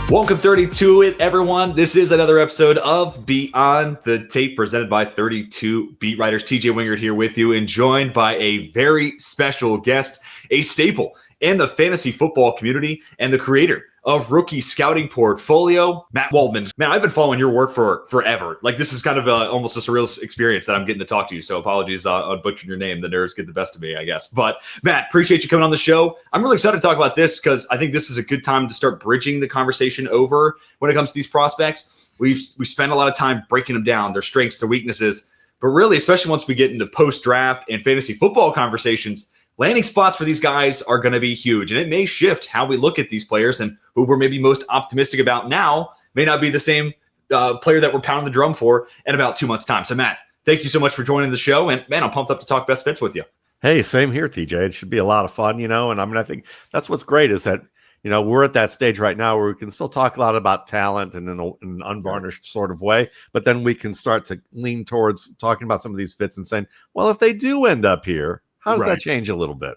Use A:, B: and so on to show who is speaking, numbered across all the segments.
A: Welcome 32 it, everyone. This is another episode of Beyond the Tape presented by 32 Beat Writers. TJ Wengert here with you and joined by a very special guest, a staple in the fantasy football community and the creator of Rookie Scouting Portfolio, Matt Waldman. Man, I've been following your work for forever. Like, this is kind of almost a surreal experience that I'm getting to talk to you. So apologies on butchering your name. The nerves get the best of me, I guess. But Matt, appreciate you coming on the show. I'm really excited to talk about this because I think this is a good time to start bridging the conversation over when it comes to these prospects. We spend a lot of time breaking them down, their strengths, their weaknesses. But really, especially once we get into post-draft and fantasy football conversations, landing spots for these guys are going to be huge, and it may shift how we look at these players, and who we're maybe most optimistic about now may not be the same player that we're pounding the drum for in about 2 months' time. So, Matt, thank you so much for joining the show, and, man, I'm pumped up to talk best fits with you.
B: Hey, same here, TJ. It should be a lot of fun, and I mean, I think that's what's great is that, we're at that stage right now where we can still talk a lot about talent and in an unvarnished sort of way, but then we can start to lean towards talking about some of these fits and saying, well, if they do end up here, how does that change a little bit?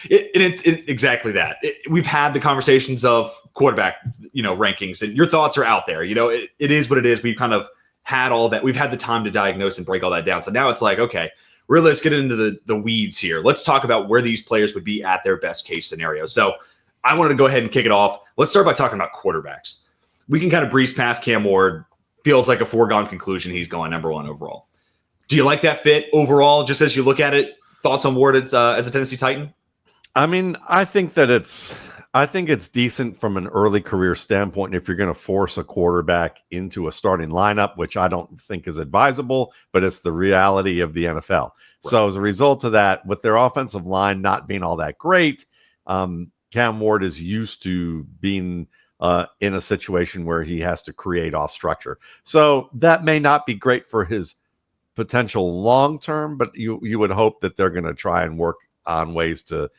A: Exactly that. We've had the conversations of quarterback, rankings, and your thoughts are out there. It is what it is. We've kind of had all that. We've had the time to diagnose and break all that down. So now it's like, okay, really, let's get into the weeds here. Let's talk about where these players would be at their best case scenario. So I wanted to go ahead and kick it off. Let's start by talking about quarterbacks. We can kind of breeze past Cam Ward. Feels like a foregone conclusion he's going number one overall. Do you like that fit overall, just as you look at it? Thoughts on Ward as a Tennessee Titan?
B: I mean, I think it's decent from an early career standpoint if you're going to force a quarterback into a starting lineup, which I don't think is advisable, but it's the reality of the NFL. Right. So as a result of that, with their offensive line not being all that great, Cam Ward is used to being in a situation where he has to create off structure. So that may not be great for his potential long term, but you would hope that they're going to try and work on ways to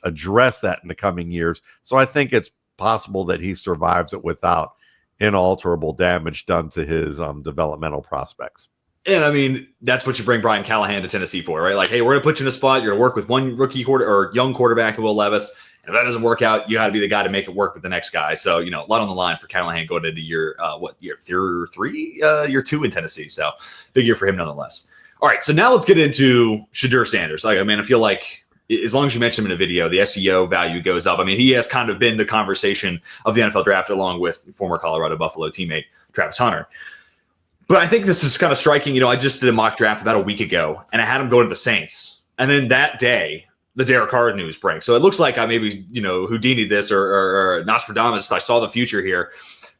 B: address that in the coming years. So I think it's possible that he survives it without inalterable damage done to his developmental prospects.
A: And I mean, that's what you bring Brian Callahan to Tennessee for, right? Like, hey, we're going to put you in a spot. You're going to work with one rookie or young quarterback, Will Levis. And if that doesn't work out, you got to be the guy to make it work with the next guy. So, a lot on the line for Callahan going into year 3, year 2 in Tennessee. So big year for him nonetheless. All right. So now let's get into Shedeur Sanders. I feel like as long as you mention him in a video, the SEO value goes up. I mean, he has kind of been the conversation of the NFL draft along with former Colorado Buffalo teammate Travis Hunter. But I think this is kind of striking. I just did a mock draft about a week ago, and I had him go to the Saints. And then that day, the Derek Carr news breaks. So it looks like I maybe, Houdini this or Nostradamus. I saw the future here.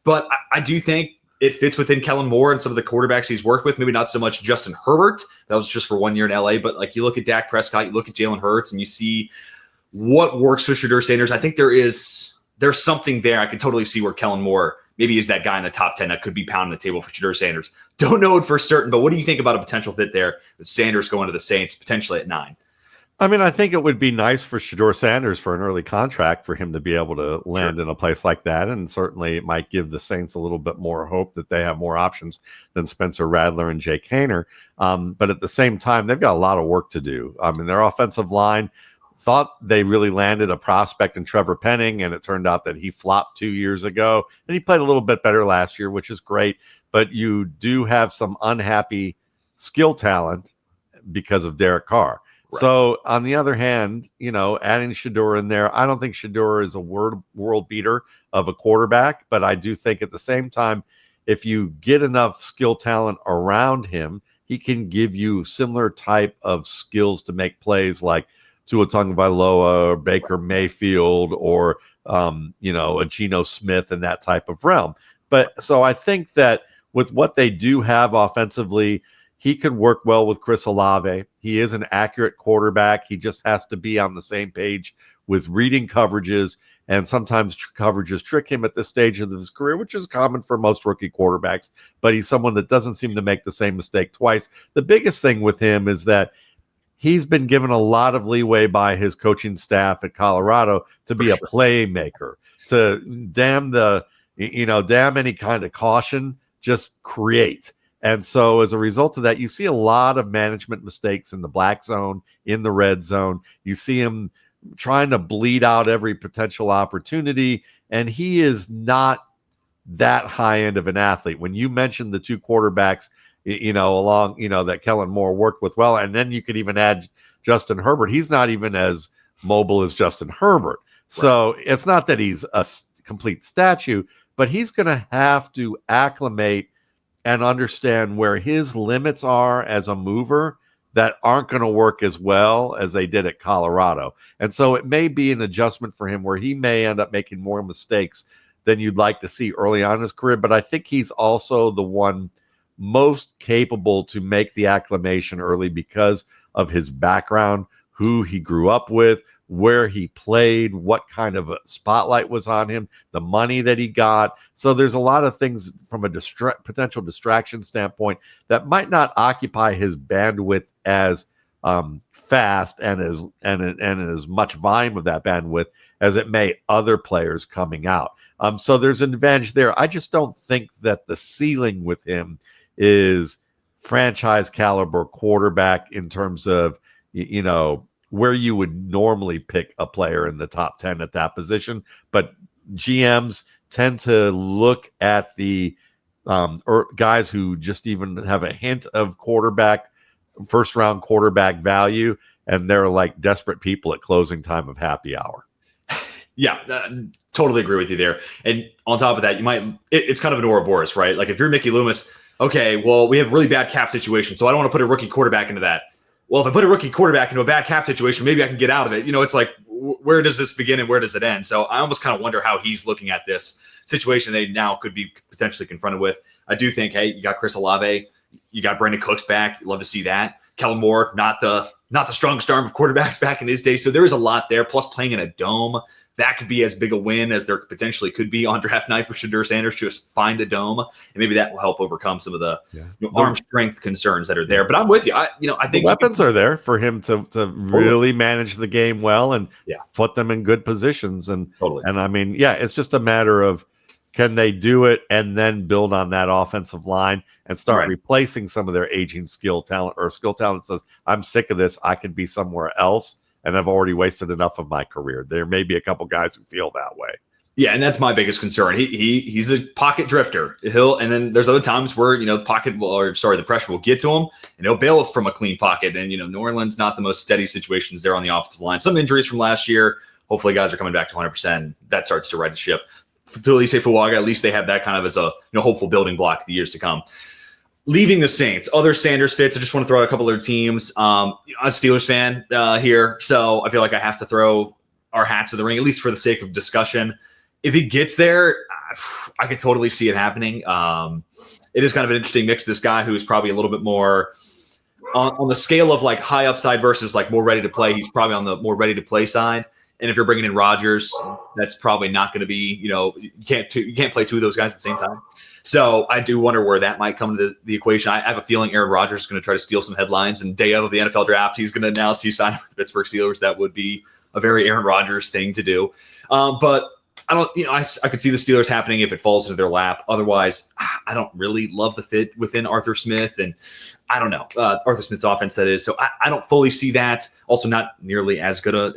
A: But I do think it fits within Kellen Moore and some of the quarterbacks he's worked with. Maybe not so much Justin Herbert. That was just for 1 year in LA. But like you look at Dak Prescott, you look at Jalen Hurts, and you see what works for Shedeur Sanders. I think there's something there. I could totally see where Kellen Moore maybe is that guy in the top 10 that could be pounding the table for Shedeur Sanders. Don't know it for certain, but what do you think about a potential fit there with Sanders going to the Saints, potentially at 9?
B: I mean, I think it would be nice for Shedeur Sanders for an early contract for him to be able to land in a place like that. And certainly it might give the Saints a little bit more hope that they have more options than Spencer Rattler and Jake Haener. But at the same time, they've got a lot of work to do. I mean, their offensive line thought they really landed a prospect in Trevor Penning, and it turned out that he flopped 2 years ago. And he played a little bit better last year, which is great. But you do have some unhappy skill talent because of Derek Carr. Right. So on the other hand, adding Shedeur in there, I don't think Shedeur is a world beater of a quarterback, but I do think at the same time, if you get enough skill talent around him, he can give you similar type of skills to make plays like Tua Tagovailoa or Baker Mayfield or, a Geno Smith in that type of realm. But so I think that with what they do have offensively, he could work well with Chris Olave. He is an accurate quarterback. He just has to be on the same page with reading coverages, and sometimes coverages trick him at this stage of his career, which is common for most rookie quarterbacks, but he's someone that doesn't seem to make the same mistake twice. The biggest thing with him is that he's been given a lot of leeway by his coaching staff at Colorado to be a playmaker, to damn any kind of caution, just create. And so as a result of that, you see a lot of management mistakes in the black zone, in the red zone. You see him trying to bleed out every potential opportunity, and he is not that high end of an athlete. When you mentioned the two quarterbacks, along, that Kellen Moore worked with well, and then you could even add Justin Herbert. He's not even as mobile as Justin Herbert. So it's not that he's a complete statue, but he's going to have to acclimate and understand where his limits are as a mover that aren't going to work as well as they did at Colorado. And so it may be an adjustment for him where he may end up making more mistakes than you'd like to see early on in his career. But I think he's also the one most capable to make the acclimation early because of his background, who he grew up with, where he played, what kind of a spotlight was on him, the money that he got. So there's a lot of things from a potential distraction standpoint that might not occupy his bandwidth as fast and as much volume of that bandwidth as it may other players coming out. So there's an advantage there. I just don't think that the ceiling with him is franchise caliber quarterback in terms of, where you would normally pick a player in the top 10 at that position. But GMs tend to look at the guys who just even have a hint of first round quarterback value, and they're like desperate people at closing time of happy hour.
A: Yeah, totally agree with you there. And on top of that, it's kind of an Ouroboros, right? Like if you're Mickey Loomis, okay, well, we have really bad cap situation, so I don't want to put a rookie quarterback into that. Well, if I put a rookie quarterback into a bad cap situation, maybe I can get out of it. It's like, where does this begin and where does it end? So I almost kind of wonder how he's looking at this situation they now could be potentially confronted with. I do think, hey, you got Chris Olave, you got Brandon Cooks back. You'd love to see that. Kellen Moore, not the strongest arm of quarterbacks back in his day. So there is a lot there. Plus playing in a dome, that could be as big a win as there potentially could be on draft night for Shedeur Sanders. Just find a dome, and maybe that will help overcome some of the arm strength concerns that are there. But I'm with you. I think
B: the weapons are there for him to really manage the game well and put them in good positions. And I mean, it's just a matter of, can they do it and then build on that offensive line and start replacing some of their aging skill talent that says, I'm sick of this. I can be somewhere else, and I've already wasted enough of my career. There may be a couple guys who feel that way.
A: Yeah, and that's my biggest concern. He's a pocket drifter. And then there's other times where, the pressure will get to him and he'll bail from a clean pocket. And, New Orleans, not the most steady situations there on the offensive line. Some injuries from last year. Hopefully guys are coming back to 100%. That starts to right the ship. To Elise Fuaga, at least they have that kind of as a hopeful building block the years to come. Leaving the Saints, other Sanders fits. I just want to throw out a couple other teams. I'm a Steelers fan here, so I feel like I have to throw our hats to the ring, at least for the sake of discussion. If he gets there, I could totally see it happening. It is kind of an interesting mix. This guy who is probably a little bit more on the scale of like high upside versus like more ready to play. He's probably on the more ready to play side. And if you're bringing in Rodgers, that's probably not going to be, you can't play two of those guys at the same time. So I do wonder where that might come to the equation. I have a feeling Aaron Rodgers is going to try to steal some headlines, and day of the NFL draft, he's going to announce he's signing with the Pittsburgh Steelers. That would be a very Aaron Rodgers thing to do. But I don't, I could see the Steelers happening if it falls into their lap. Otherwise, I don't really love the fit within Arthur Smith, and I don't know Arthur Smith's offense, that is. So I don't fully see that. Also, not nearly as good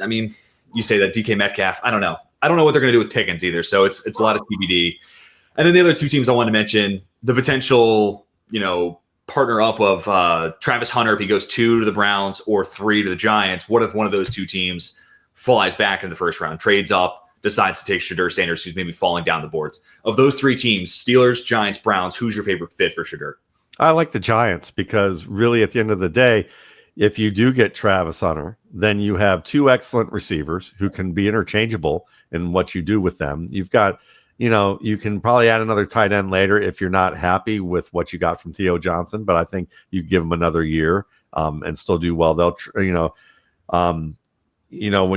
A: you say that DK Metcalf. I don't know what they're going to do with Pickens either. So it's a lot of TBD. And then the other two teams I wanted to mention, the potential, partner up of Travis Hunter if he goes 2 to the Browns or 3 to the Giants. What if one of those two teams flies back in the first round, trades up, decides to take Shedeur Sanders, who's maybe falling down the boards? Of those three teams, Steelers, Giants, Browns, who's your favorite fit for Shedeur?
B: I like the Giants because really at the end of the day, if you do get Travis Hunter, then you have two excellent receivers who can be interchangeable in what you do with them. You've got, you can probably add another tight end later if you're not happy with what you got from Theo Johnson, but I think you give him another year and still do well. They'll, when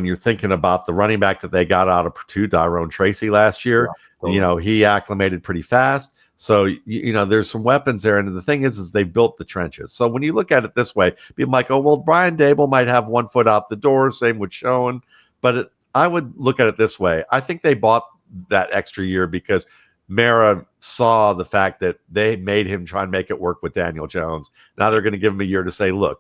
B: you're thinking about the running back that they got out of Purdue, Tyrone Tracy last year, he acclimated pretty fast. So, there's some weapons there. And the thing is they built the trenches. So when you look at it this way, be like, oh, well, Brian Dable might have 1 foot out the door. Same with Schoen. But I would look at it this way. I think they bought that extra year because Mara saw the fact that they made him try and make it work with Daniel Jones. Now they're going to give him a year to say, look,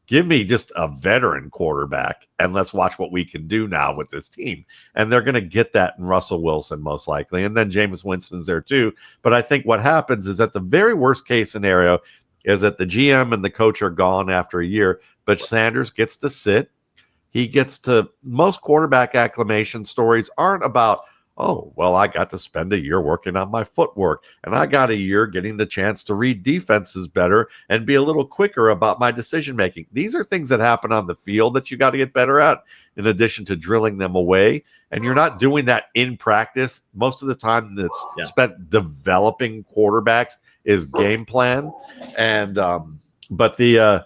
B: Give me just a veteran quarterback, and let's watch what we can do now with this team. And they're going to get that in Russell Wilson, most likely. And then Jameis Winston's there too. But I think what happens is that the very worst case scenario is that the GM and the coach are gone after a year, but Sanders gets to sit. He gets to, most quarterback acclamation stories aren't about, oh, well, I got to spend a year working on my footwork, and I got a year getting the chance to read defenses better and be a little quicker about my decision making. These are things that happen on the field that you got to get better at, in addition to drilling them away. And you're not doing that in practice. Most of the time that's spent developing quarterbacks is game plan. And but the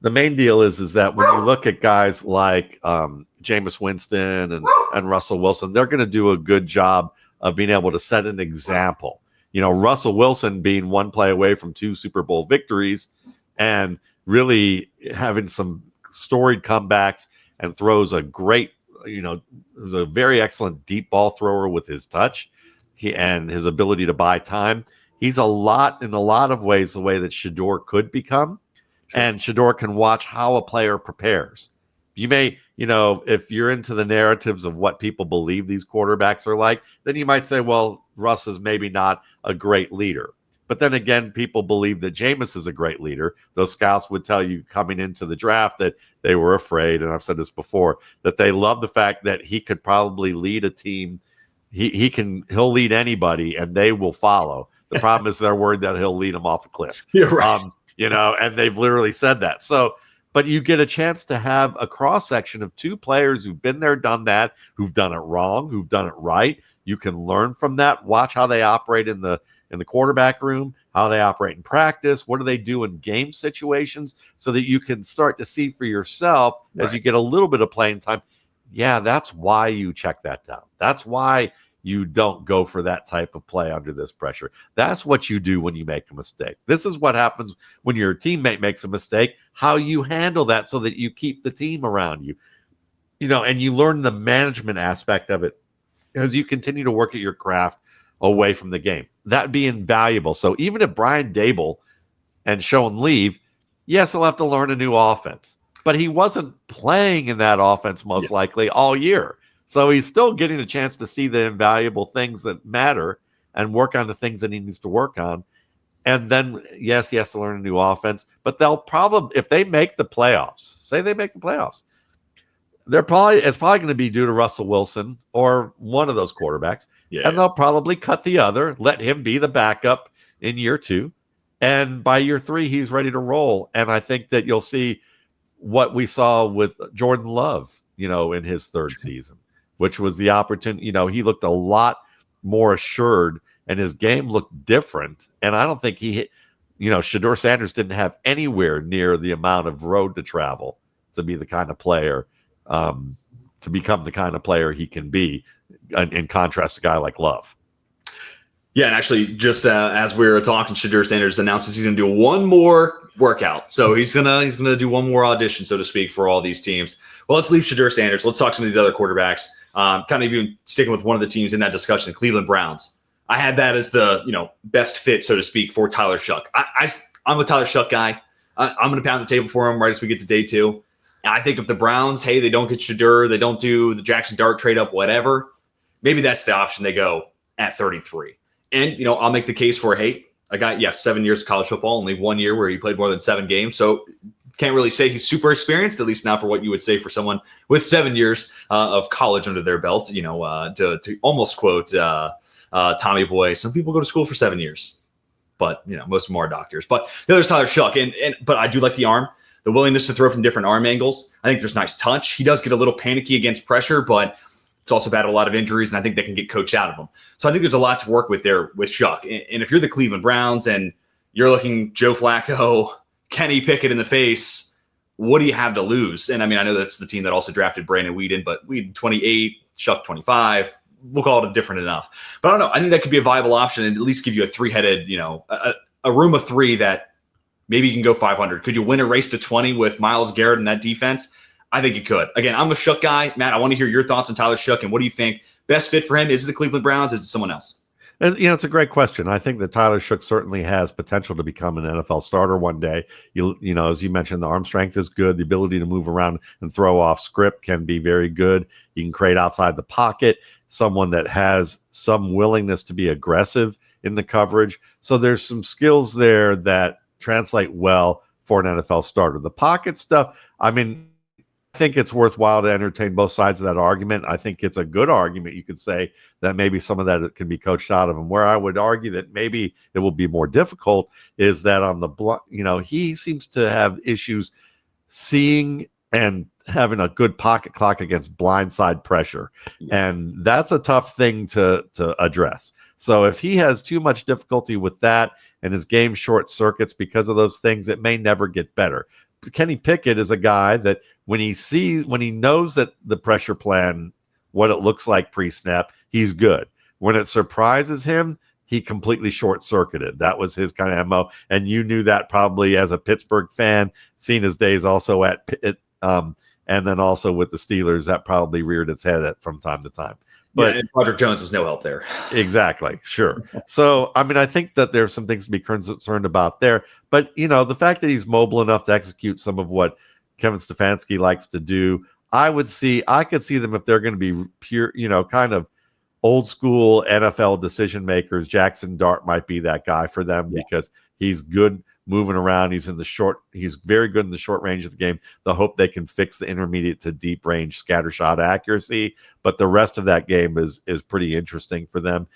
B: main deal is that when you look at guys like Jameis Winston and Russell Wilson, they're going to do a good job of being able to set an example. You know, Russell Wilson being one play away from 2 Super Bowl victories and really having some storied comebacks and throws a great, was a very excellent deep ball thrower with his touch and his ability to buy time. He's in a lot of ways the way that Shedeur could become. Sure. And Shedeur can watch how a player prepares. You may, if you're into the narratives of what people believe these quarterbacks are like, then you might say, well, Russ is maybe not a great leader. But then again, people believe that Jameis is a great leader. Those scouts would tell you coming into the draft that they were afraid, and I've said this before, that they love the fact that he could probably lead a team. He'll lead anybody, and they will follow. The problem is they're worried that he'll lead them off a cliff.
A: You're right.
B: And they've literally said that. So, but you get a chance to have a cross-section of 2 players who've been there, done that, who've done it wrong, who've done it right. You can learn from that. Watch how they operate in the quarterback room, how they operate in practice. What do they do in game situations so that you can start to see for yourself as you get a little bit of playing time. Yeah, that's why you check that down. That's why you don't go for that type of play under this pressure. That's what you do when you make a mistake. This is what happens when your teammate makes a mistake, how you handle that so that you keep the team around you. And you learn the management aspect of it as you continue to work at your craft away from the game. That'd be invaluable. So even if Brian Dable and Schoen leave, yes, he'll have to learn a new offense. But he wasn't playing in that offense most likely all year. So he's still getting a chance to see the invaluable things that matter and work on the things that he needs to work on. And then, yes, he has to learn a new offense. But they'll probably, if they make the playoffs, say they make the playoffs, it's probably going to be due to Russell Wilson or one of those quarterbacks. And they'll probably cut the other, let him be the backup in year 2. And by year 3, he's ready to roll. And I think that you'll see what we saw with Jordan Love, in his 3rd season, which was the opportunity. He looked a lot more assured and his game looked different. And I don't think Shedeur Sanders didn't have anywhere near the amount of road to travel to be the kind of player, to become the kind of player he can be, in contrast to a guy like Love.
A: Yeah, and actually, just as we were talking, Shedeur Sanders announces he's going to do one more workout. So he's gonna do one more audition, so to speak, for all these teams. Well, let's leave Shedeur Sanders. Let's talk some of the other quarterbacks. Kind of even sticking with one of the teams in that discussion, the Cleveland Browns. I had that as the best fit, so to speak, for Tyler Shuck. I'm a Tyler Shuck guy. I'm going to pound the table for him right as we get to day 2. And I think if the Browns, hey, they don't get Shedeur, they don't do the Jackson Dart trade up, whatever, maybe that's the option they go at 33. And, I'll make the case for, hey, a guy, 7 years of college football, only 1 year where he played more than 7 games. So can't really say he's super experienced, at least not for what you would say for someone with 7 years of college under their belt, to almost quote Tommy Boy. Some people go to school for 7 years, but, most of them are doctors. But the other's Tyler Shuck. But I do like the arm, the willingness to throw from different arm angles. I think there's nice touch. He does get a little panicky against pressure, but it's also battled a lot of injuries, and I think they can get coached out of them. So I think there's a lot to work with there with Shuck. And if you're the Cleveland Browns and you're looking Joe Flacco, Kenny Pickett in the face, what do you have to lose? And I mean, I know that's the team that also drafted Brandon Weeden, but Weeden 28, Shuck 25. We'll call it a different enough. But I don't know. I think that could be a viable option and at least give you a 3-headed, a room of 3 that maybe you can go 500. Could you win a race to 20 with Myles Garrett in that defense? I think you could. Again, I'm a Shuck guy. Matt, I want to hear your thoughts on Tyler Shuck, and what do you think? Best fit for him? Is it the Cleveland Browns? Is it someone else?
B: It's a great question. I think that Tyler Shook certainly has potential to become an NFL starter one day. As you mentioned, the arm strength is good. The ability to move around and throw off script can be very good. He can create outside the pocket. Someone that has some willingness to be aggressive in the coverage. So there's some skills there that translate well for an NFL starter. The pocket stuff, I mean, I think it's worthwhile to entertain both sides of that argument. I think it's a good argument. You could say that maybe some of that can be coached out of him. Where I would argue that maybe it will be more difficult is that on the he seems to have issues seeing and having a good pocket clock against blindside pressure, and that's a tough thing to address. So if he has too much difficulty with that and his game short circuits because of those things, it may never get better. Kenny Pickett is a guy that when he knows that the pressure plan, what it looks like pre-snap, he's good. When it surprises him, he completely short-circuited. That was his kind of MO, and you knew that probably as a Pittsburgh fan, seeing his days also at Pitt, and then also with the Steelers, that probably reared its head from time to time.
A: But and Roderick Jones was no help there.
B: Exactly. Sure. So, I mean, I think that there's some things to be concerned about there. But, the fact that he's mobile enough to execute some of what Kevin Stefanski likes to do, I could see them if they're going to be pure, kind of old school NFL decision makers. Jackson Dart might be that guy for them because he's good moving around. He's very good in the short range of the game. They'll hope they can fix the intermediate to deep range scatter shot accuracy, but the rest of that game is pretty interesting for them.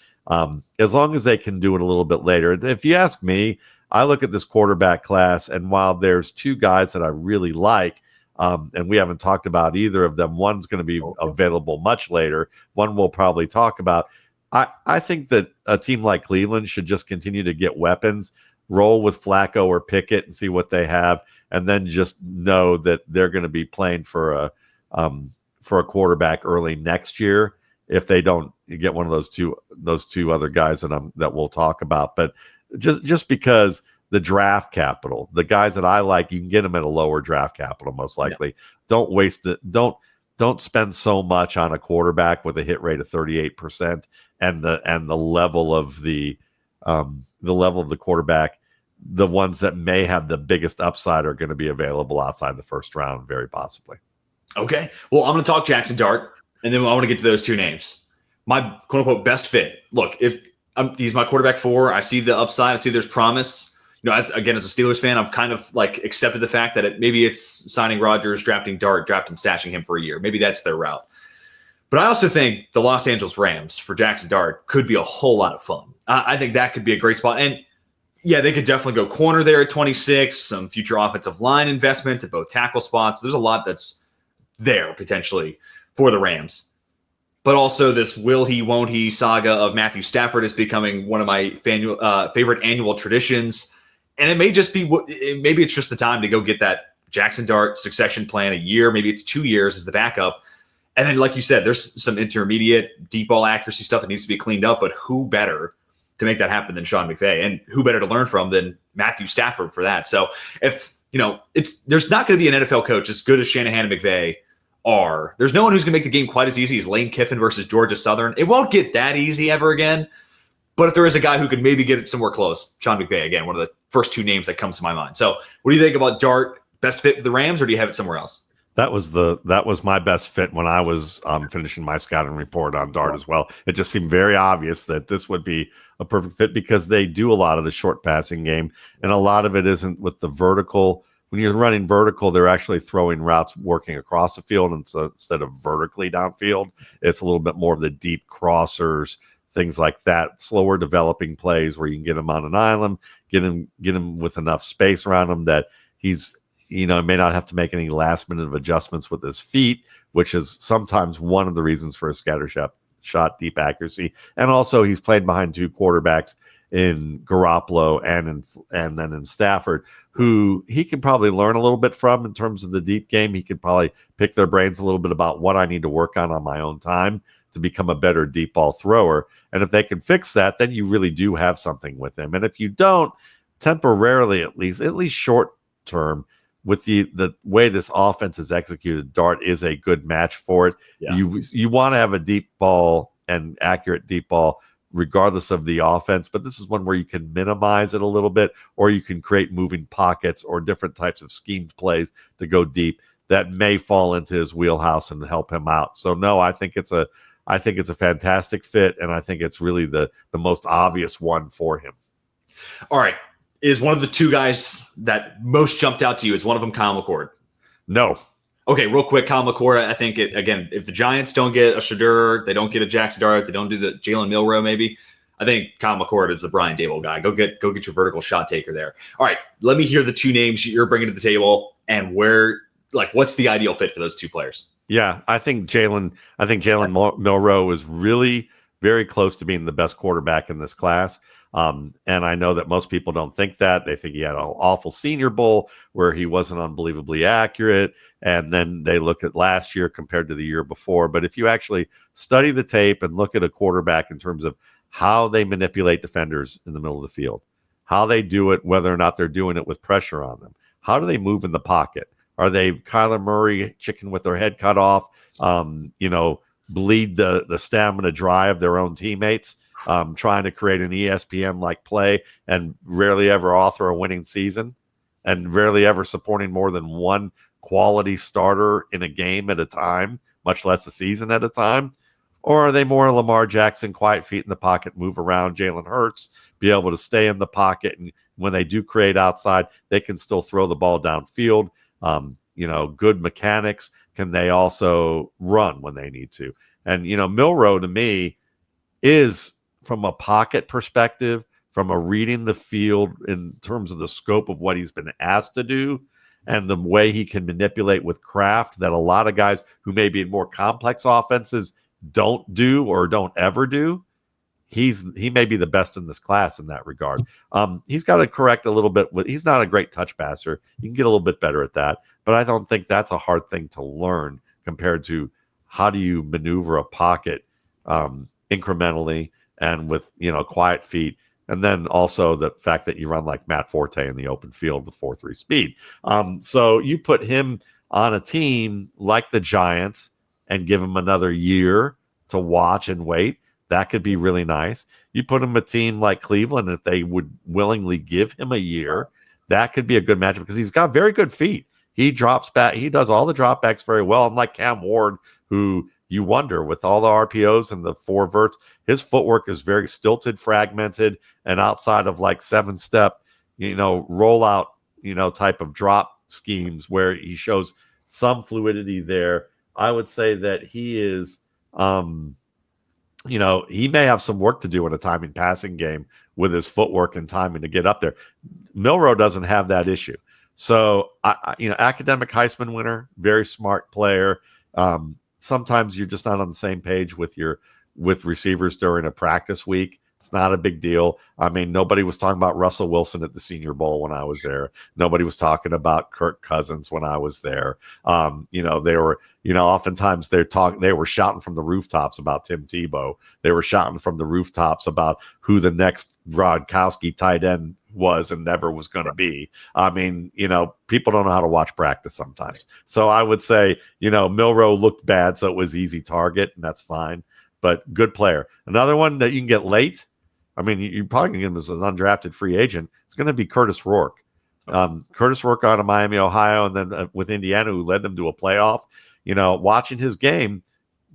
B: As long as they can do it a little bit later. If you ask me, I look at this quarterback class, and while there's two guys that I really like, and we haven't talked about either of them, one's going to be available much later. One we'll probably talk about. I think that a team like Cleveland should just continue to get weapons, roll with Flacco or Pickett and see what they have, and then just know that they're going to be playing for a quarterback early next year if they don't get one of those two other guys that we'll talk about. But just because the draft capital, the guys that I like, you can get them at a lower draft capital most likely. Don't waste it. Don't spend so much on a quarterback with a hit rate of 38% and the level of the quarterback. The ones that may have the biggest upside are going to be available outside the first round, very possibly.
A: Okay. Well, I'm going to talk Jackson Dart, and then I want to get to those two names. My quote unquote best fit. Look, if he's my quarterback 4, I see the upside. I see there's promise. As a Steelers fan, I've kind of accepted the fact that maybe it's signing Rodgers, drafting Dart, stashing him for a year. Maybe that's their route. But I also think the Los Angeles Rams for Jackson Dart could be a whole lot of fun. I think that could be a great spot. And yeah, they could definitely go corner there at 26, some future offensive line investment at both tackle spots. There's a lot that's there potentially for the Rams. But also this will he, won't he saga of Matthew Stafford is becoming one of my favorite annual traditions. And it may just be, maybe it's just the time to go get that Jackson Dart succession plan a year. Maybe it's 2 years as the backup. And then, like you said, there's some intermediate deep ball accuracy stuff that needs to be cleaned up. But who better to make that happen than Sean McVay? And who better to learn from than Matthew Stafford for that? So if, there's not going to be an NFL coach as good as Shanahan and McVay are. There's no one who's going to make the game quite as easy as Lane Kiffin versus Georgia Southern. It won't get that easy ever again. But if there is a guy who could maybe get it somewhere close, Sean McVay, again, one of the first two names that comes to my mind. So what do you think about Dart? Best fit for the Rams, or do you have it somewhere else?
B: That was my best fit when I was finishing my scouting report on Dart as well. It just seemed very obvious that this would be a perfect fit because they do a lot of the short passing game, and a lot of it isn't with the vertical. When you're running vertical, they're actually throwing routes working across the field instead of vertically downfield. It's a little bit more of the deep crossers, things like that, slower developing plays where you can get him on an island, get him with enough space around him that he's, may not have to make any last minute of adjustments with his feet, which is sometimes one of the reasons for a scatter shot deep accuracy. And also he's played behind two quarterbacks in Garoppolo and then in Stafford, who he can probably learn a little bit from in terms of the deep game. He could probably pick their brains a little bit about what I need to work on my own time to become a better deep ball thrower. And if they can fix that, then you really do have something with him. And if you don't, temporarily at least short term, with the way this offense is executed, Dart is a good match for it. Yeah. You want to have a deep ball and accurate deep ball regardless of the offense, but this is one where you can minimize it a little bit, or you can create moving pockets or different types of schemed plays to go deep that may fall into his wheelhouse and help him out. So no, I think it's a fantastic fit, and I think it's really the most obvious one for him.
A: All right. Is one of the two guys that most jumped out to you, is one of them Kyle McCord?
B: No.
A: Okay, real quick, Kyle McCord, I think, again, if the Giants don't get a Shedeur, they don't get a Jackson Dart, they don't do the Jalen Milroe maybe, I think Kyle McCord is the Brian Dable guy. Go get your vertical shot taker there. All right, let me hear the two names you're bringing to the table and what's the ideal fit for those two players?
B: Yeah, I think Jalen Milroe is really very close to being the best quarterback in this class. And I know that most people don't think that. They think he had an awful Senior Bowl where he wasn't unbelievably accurate. And then they look at last year compared to the year before. But if you actually study the tape and look at a quarterback in terms of how they manipulate defenders in the middle of the field, how they do it, whether or not they're doing it with pressure on them, how do they move in the pocket? Are they Kyler Murray chicken with their head cut off, bleed the stamina dry of their own teammates, trying to create an ESPN-like play and rarely ever author a winning season and rarely ever supporting more than one quality starter in a game at a time, much less a season at a time? Or are they more Lamar Jackson, quiet feet in the pocket, move around Jalen Hurts, be able to stay in the pocket, and when they do create outside, they can still throw the ball downfield? Good mechanics. Can they also run when they need to? And, Milroe to me is, from a pocket perspective, from a reading the field in terms of the scope of what he's been asked to do and the way he can manipulate with craft that a lot of guys who may be in more complex offenses don't do or don't ever do. He may be the best in this class in that regard. He's got to correct a little bit. He's not a great touch passer. You can get a little bit better at that, but I don't think that's a hard thing to learn compared to how do you maneuver a pocket incrementally and with quiet feet, and then also the fact that you run like Matt Forte in the open field with 4.3 speed. So you put him on a team like the Giants and give him another year to watch and wait. That could be really nice. You put him a team like Cleveland, if they would willingly give him a year, that could be a good matchup because he's got very good feet. He drops back. He does all the dropbacks very well. Unlike Cam Ward, who you wonder with all the RPOs and the 4 verts, his footwork is very stilted, fragmented, and outside of like 7-step, rollout, type of drop schemes where he shows some fluidity there. I would say that he is, he may have some work to do in a timing passing game with his footwork and timing to get up there. Milroe doesn't have that issue. So, academic Heisman winner, very smart player. Sometimes you're just not on the same page with receivers during a practice week. It's not a big deal. I mean, nobody was talking about Russell Wilson at the Senior Bowl when I was there. Nobody was talking about Kirk Cousins when I was there. They were, oftentimes they were shouting from the rooftops about Tim Tebow. They were shouting from the rooftops about who the next Gronkowski tight end was and never was going to be. I mean, people don't know how to watch practice sometimes. So I would say, Milroe looked bad, so it was easy target, and that's fine. But good player. Another one that you can get late. I mean, you're probably going to get him as an undrafted free agent. It's going to be Curtis Rourke. Curtis Rourke out of Miami, Ohio, and then with Indiana, who led them to a playoff. Watching his game,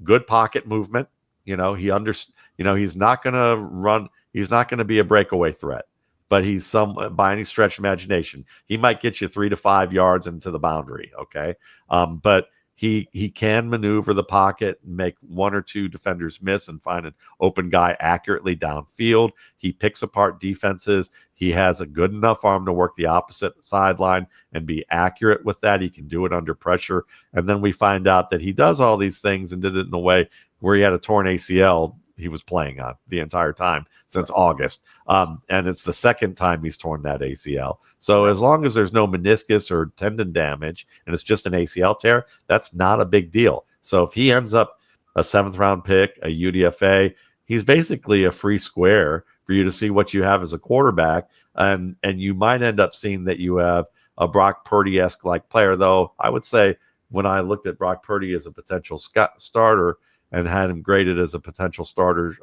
B: good pocket movement. He's not going to run. He's not going to be a breakaway threat, but he's by any stretch of imagination, he might get you 3 to 5 yards into the boundary. Okay. But he can maneuver the pocket and make 1 or 2 defenders miss and find an open guy accurately downfield. He picks apart defenses. He has a good enough arm to work the opposite sideline and be accurate with that. He can do it under pressure. And then we find out that he does all these things and did it in a way where he had a torn ACL he was playing on the entire time since August. And it's the second time he's torn that ACL. So as long as there's no meniscus or tendon damage and it's just an ACL tear, that's not a big deal. So if he ends up a 7th round pick, a UDFA, he's basically a free square for you to see what you have as a quarterback. And you might end up seeing that you have a Brock Purdy-esque like player, though I would say when I looked at Brock Purdy as a potential starter and had him graded as a potential starter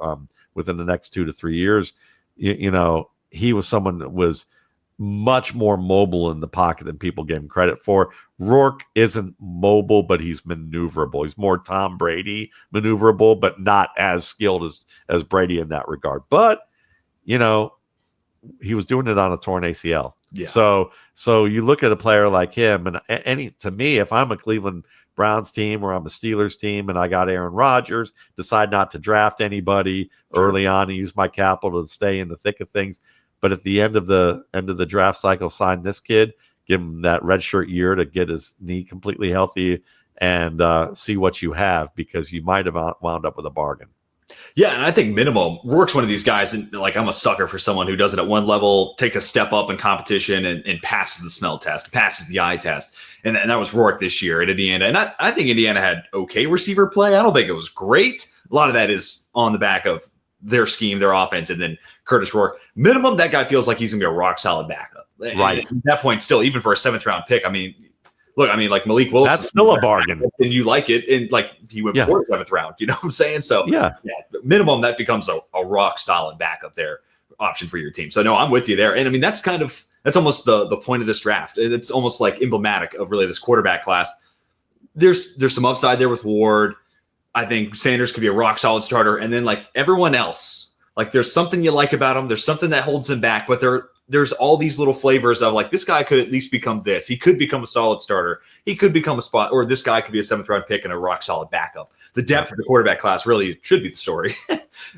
B: within the next 2 to 3 years. He was someone that was much more mobile in the pocket than people gave him credit for. Rourke isn't mobile, but he's maneuverable. He's more Tom Brady maneuverable, but not as skilled as Brady in that regard. But, he was doing it on a torn ACL.
A: Yeah.
B: So you look at a player like him, and to me, if I'm a Cleveland Browns team or I'm a Steelers team and I got Aaron Rodgers, decide not to draft anybody early on and use my capital to stay in the thick of things. But at the end of the draft cycle, sign this kid, give him that redshirt year to get his knee completely healthy and see what you have, because you might have wound up with a bargain.
A: Yeah, and I think minimum, Rourke's one of these guys, and I'm a sucker for someone who does it at one level, take a step up in competition and passes the smell test, passes the eye test. And that was Rourke this year at Indiana. And I think Indiana had okay receiver play. I don't think it was great. A lot of that is on the back of their scheme, their offense, and then Curtis Rourke. Minimum, that guy feels like he's going to be a rock-solid backup.
B: Right.
A: And at that point, still, even for a 7th-round pick, like Malik Wilson.
B: That's still a bargain.
A: And you like it. And he went before the 7th round. You know what I'm saying? So, yeah, minimum, that becomes a rock-solid backup there option for your team. So, no, I'm with you there. And, that's almost the point of this draft. It's almost like emblematic of really this quarterback class. There's some upside there with Ward. I think Sanders could be a rock-solid starter. And then, everyone else, there's something you like about him. There's something that holds him back. But there's all these little flavors of this guy could at least become this. He could become a solid starter. He could become a spot, or this guy could be a 7th-round pick and a rock-solid backup. The depth of the quarterback class really should be the story,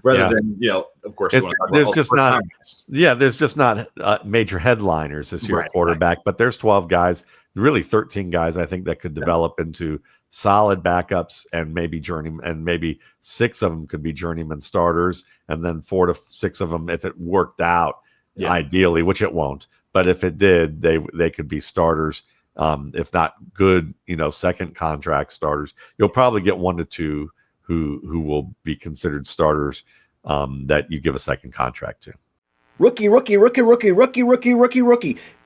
A: rather than of course.
B: There's just not major headliners this year at quarterback, but there's 12 guys, really 13 guys, I think, that could develop into solid backups and maybe journeyman, and maybe 6 of them could be journeyman starters, and then 4 to 6 of them, if it worked out. Ideally, which it won't, but if it did, they could be starters. If not good, second contract starters. You'll probably get 1 to 2 who will be considered starters that you give a second contract to.
C: Rookie.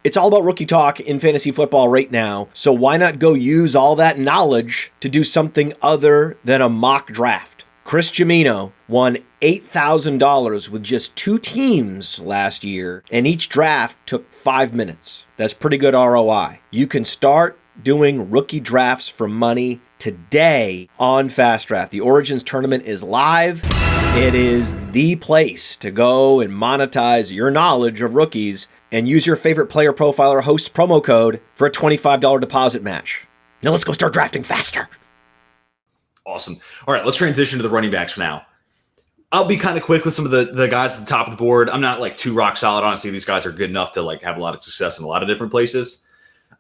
C: It's all about rookie talk in fantasy football right now. So why not go use all that knowledge to do something other than a mock draft? Chris Gimino won $8,000 with just 2 teams last year, and each draft took 5 minutes. That's pretty good ROI. You can start doing rookie drafts for money today on Fast Draft. The Origins tournament is live. It is the place to go and monetize your knowledge of rookies and use your favorite player profiler host promo code for a $25 deposit match. Now let's go start drafting faster.
A: Awesome. All right, let's transition to the running backs for now. I'll be kind of quick with some of the guys at the top of the board. I'm not too rock solid. Honestly, these guys are good enough to have a lot of success in a lot of different places.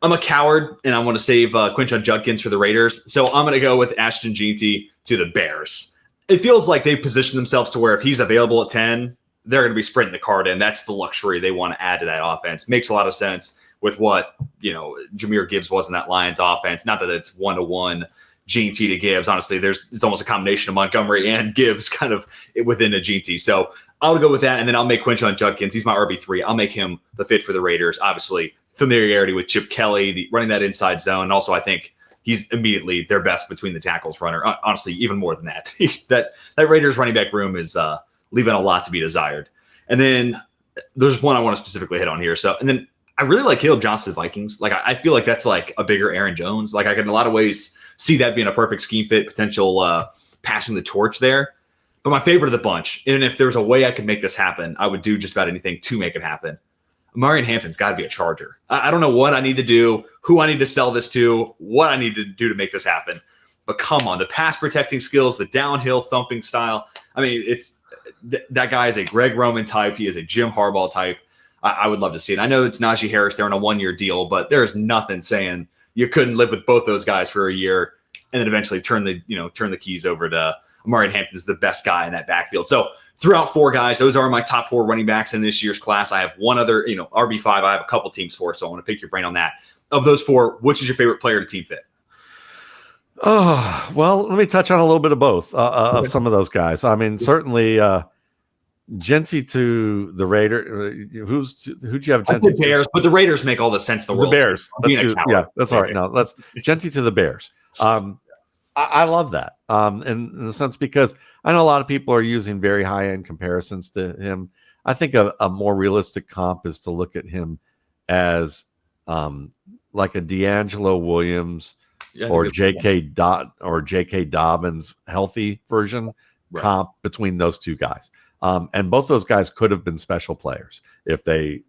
A: I'm a coward, and I want to save Quinshon Judkins for the Raiders. So I'm going to go with Ashton Jeanty to the Bears. It feels like they've positioned themselves to where if he's available at 10, they're going to be sprinting the card in. That's the luxury they want to add to that offense. Makes a lot of sense with what, Jahmyr Gibbs was in that Lions offense. Not that it's 1-to-1 Jeanty to Gibbs. Honestly, it's almost a combination of Montgomery and Gibbs kind of within a Jeanty. So I'll go with that, and then I'll make Quinshon Judkins. He's my RB3. I'll make him the fit for the Raiders. Obviously, familiarity with Chip Kelly, running that inside zone. And also, I think he's immediately their best between the tackles runner. Honestly, even more than that. that Raiders running back room is leaving a lot to be desired. And then there's one I want to specifically hit on here. So, and then I really like Caleb Johnson to the Vikings. I feel like that's a bigger Aaron Jones. I can in a lot of ways see that being a perfect scheme fit, potential passing the torch there. But my favorite of the bunch, and if there's a way I could make this happen, I would do just about anything to make it happen. Marion Hampton's got to be a Charger. I don't know what I need to do, who I need to sell this to, what I need to do to make this happen. But come on, the pass protecting skills, the downhill thumping style. That guy is a Greg Roman type. He is a Jim Harbaugh type. I would love to see it. I know it's Najee Harris. They're on a 1-year deal, but there is nothing saying you couldn't live with both those guys for a year and then eventually turn the keys over to Marion Hampton is the best guy in that backfield. So throughout 4 guys, those are my top 4 running backs in this year's class. I have one other, RB5. I have a couple teams for, so I want to pick your brain on that. Of those 4, which is your favorite player to team fit?
B: Oh, well, let me touch on a little bit of both of some of those guys. Certainly Jeanty to the Raiders. Who'd you have? Jeanty
A: to? Bears, but the Raiders make all the sense in the world.
B: The Bears. That's all right. No, let's Jeanty to the Bears. I love that. In the sense because I know a lot of people are using very high end comparisons to him. I think a more realistic comp is to look at him as like a D'Angelo Williams
A: Yeah, I think
B: or
A: that's
B: J.K. Dobbins healthy version
A: right.
B: comp between those two guys. And both those guys could have been special players if they,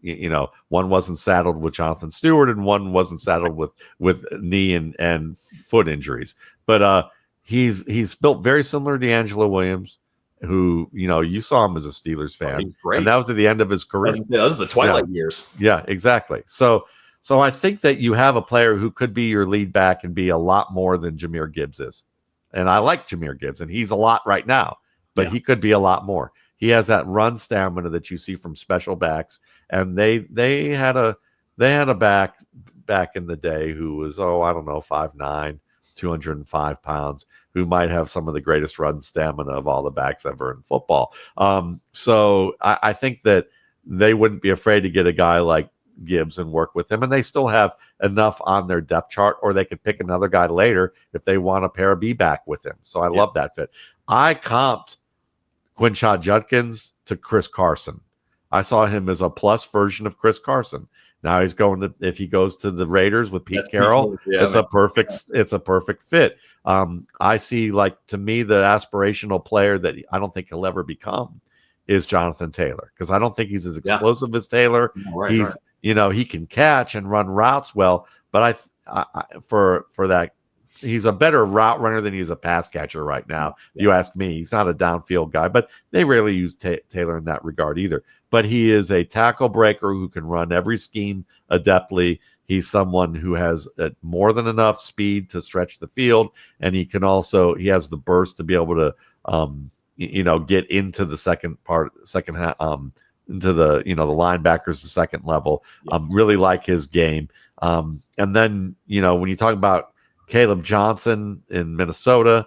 B: one wasn't saddled with Jonathan Stewart and one wasn't saddled with knee and foot injuries. But he's built very similar to D'Angelo Williams, who you saw him as a Steelers fan,
A: He's great.
B: and that was at the end of his career.
A: That was the twilight years.
B: Yeah, exactly. So I think that you have a player who could be your lead back and be a lot more than Jahmyr Gibbs is. And I like Jahmyr Gibbs, and he's a lot right now, but he could be a lot more. He has that run stamina that you see from special backs, and they had a back in the day who was 5'9", 205 pounds, who might have some of the greatest run stamina of all the backs ever in football. So I think that they wouldn't be afraid to get a guy like Gibbs and work with him, and they still have enough on their depth chart, or they could pick another guy later if they want to pair a B back with him. So I love that fit. I comped Quinshot Judkins to Chris Carson. I saw him as a plus version of Chris Carson. Now he's if he goes to the Raiders with Pete Carroll, it's a perfect fit. I see, to me, the aspirational player that I don't think he'll ever become is Jonathan Taylor, because I don't think he's as explosive as Taylor. He can catch and run routes well, but for that, he's a better route runner than he's a pass catcher right now. You ask me. He's not a downfield guy, but they rarely use Taylor in that regard either. But he is a tackle breaker who can run every scheme adeptly. He's someone who has more than enough speed to stretch the field, and he has the burst to be able to get into the second half, into the the linebackers, the second level. Really like his game. And then when you talk about Caleb Johnson in Minnesota,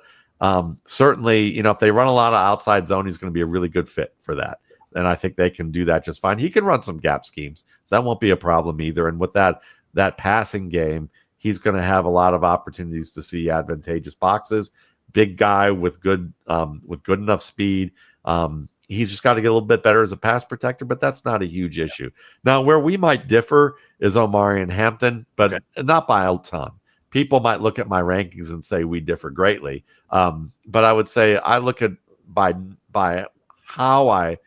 B: certainly if they run a lot of outside zone, he's going to be a really good fit for that. And I think they can do that just fine. He can run some gap schemes, so that won't be a problem either. And with that passing game, he's going to have a lot of opportunities to see advantageous boxes. Big guy with good enough speed. He's just got to get a little bit better as a pass protector, but that's not a huge issue. Now, where we might differ is Omarion Hampton, but not by a ton. People might look at my rankings and say we differ greatly, but I would say I look at by how I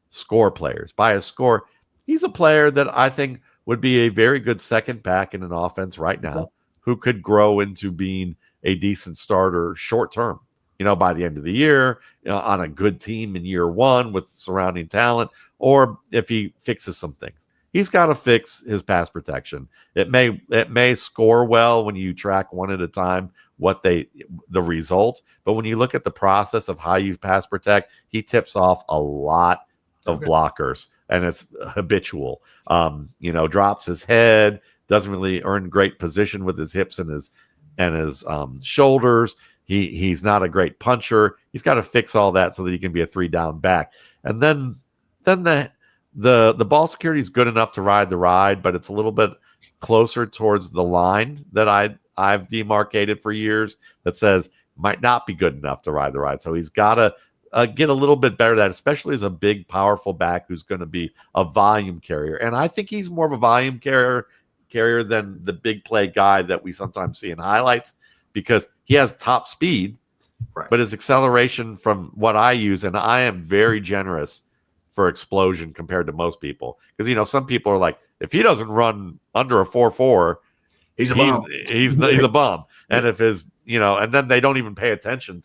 B: score players. By a score, he's a player that I think would be a very good second back in an offense right now, who could grow into being a decent starter short term. By the end of the year, on a good team in year one with surrounding talent, or if he fixes some things. He's got to fix his pass protection. It may score well when you track one at a time the result, but when you look at the process of how you pass protect, he tips off a lot of blockers, and it's habitual. Drops his head, doesn't really earn great position with his hips and his shoulders. He's not a great puncher. He's got to fix all that so that he can be a 3-down back. And then the ball security is good enough to ride the ride, but it's a little bit closer towards the line that I've demarcated for years that says might not be good enough to ride the ride. So he's got to get a little bit better at that, especially as a big, powerful back who's going to be a volume carrier. And I think he's more of a volume carrier than the big play guy that we sometimes see in highlights, because he has top speed, but his acceleration, from what I use, and I am very generous for explosion compared to most people, because some people are like, if he doesn't run under a 4.4, he's a bum. And if and then they don't even pay attention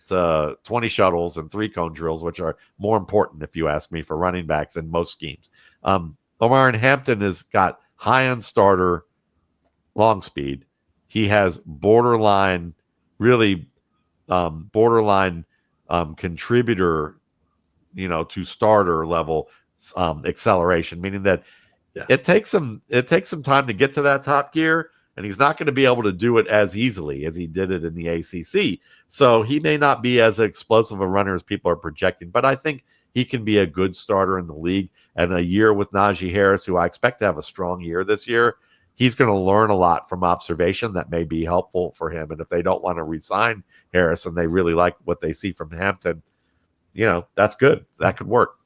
B: to 20 shuttles and 3-cone drills, which are more important, if you ask me, for running backs in most schemes. Omarion Hampton has got high-end starter long speed. He has borderline contributor, to starter level acceleration, meaning that it takes some time to get to that top gear, and he's not going to be able to do it as easily as he did it in the ACC. So he may not be as explosive a runner as people are projecting, but I think he can be a good starter in the league. And a year with Najee Harris, who I expect to have a strong year this year, he's going to learn a lot from observation that may be helpful for him. And if they don't want to re-sign Harris and they really like what they see from Hampton, that's good. That could work.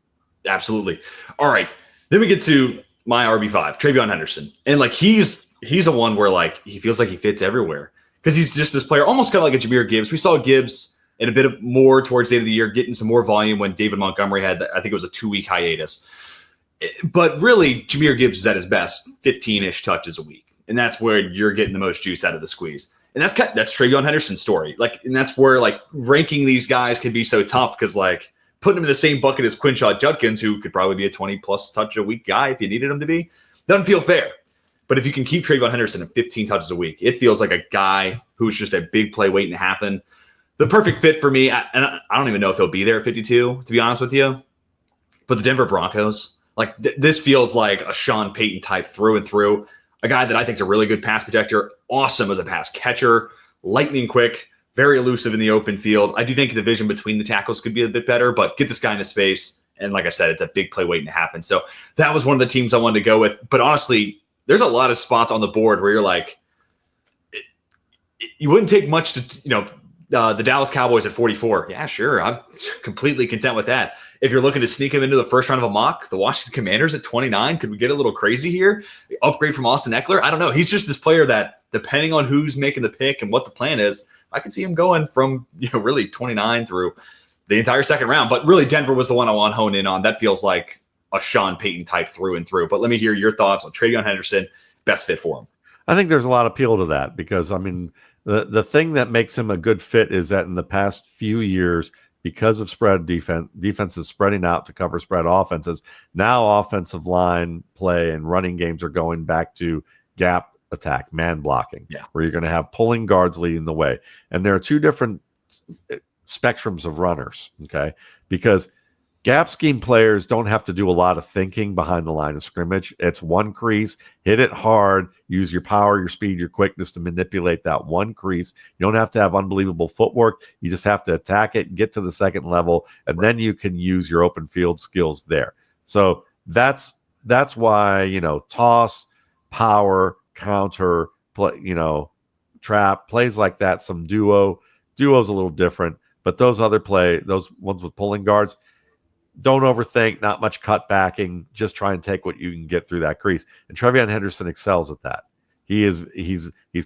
A: Absolutely. All right. Then we get to my RB5, Travion Henderson. And like he's a one where like he feels like he fits everywhere because he's just this player, almost kind of like a Jahmyr Gibbs. We saw Gibbs in a bit of more towards the end of the year, getting some more volume when David Montgomery had, I think it was a 2-week hiatus. But really, Jahmyr Gibbs is at his best, 15-ish touches a week. And that's where you're getting the most juice out of the squeeze. And that's Travion Henderson's story. Like, and that's where like ranking these guys can be so tough because like putting him in the same bucket as Quinshad Judkins, who could probably be a 20-plus touch a week guy if you needed him to be, doesn't feel fair. But if you can keep Travion Henderson at 15 touches a week, it feels like a guy who's just a big play waiting to happen. The perfect fit for me, and I don't even know if he'll be there at 52, to be honest with you. But the Denver Broncos, like this feels like a Sean Payton type through and through. A guy that I think is a really good pass protector, awesome as a pass catcher, lightning quick, very elusive in the open field. I do think the vision between the tackles could be a bit better, but get this guy into space. And like I said, it's a big play waiting to happen. So that was one of the teams I wanted to go with. But honestly, there's a lot of spots on the board where you're like, you wouldn't take much to, the Dallas Cowboys at 44. Yeah, sure. I'm completely content with that. If you're looking to sneak him into the first round of a mock, the Washington Commanders at 29, could we get a little crazy here? Upgrade from Austin Eckler? I don't know. He's just this player that, depending on who's making the pick and what the plan is, I could see him going from, really 29 through the entire second round. But really, Denver was the one I want to hone in on. That feels like a Sean Payton type through and through. But let me hear your thoughts on Travion Henderson, best fit for him.
B: I think there's a lot of appeal to that because, the thing that makes him a good fit is that in the past few years, because of spread defenses spreading out to cover spread offenses, now offensive line play and running games are going back to gap attack, man blocking, where you're going to have pulling guards leading the way. And there are two different spectrums of runners, okay? Because gap scheme players don't have to do a lot of thinking behind the line of scrimmage. It's one crease, hit it hard, use your power, your speed, your quickness to manipulate that one crease. You don't have to have unbelievable footwork. You just have to attack it, get to the second level, and then you can use your open field skills there. So that's why, toss, power, counter, play, trap, plays like that, some duo's a little different, but those ones with pulling guards, don't overthink, not much cut backing, just try and take what you can get through that crease. And Travion Henderson excels at that. He's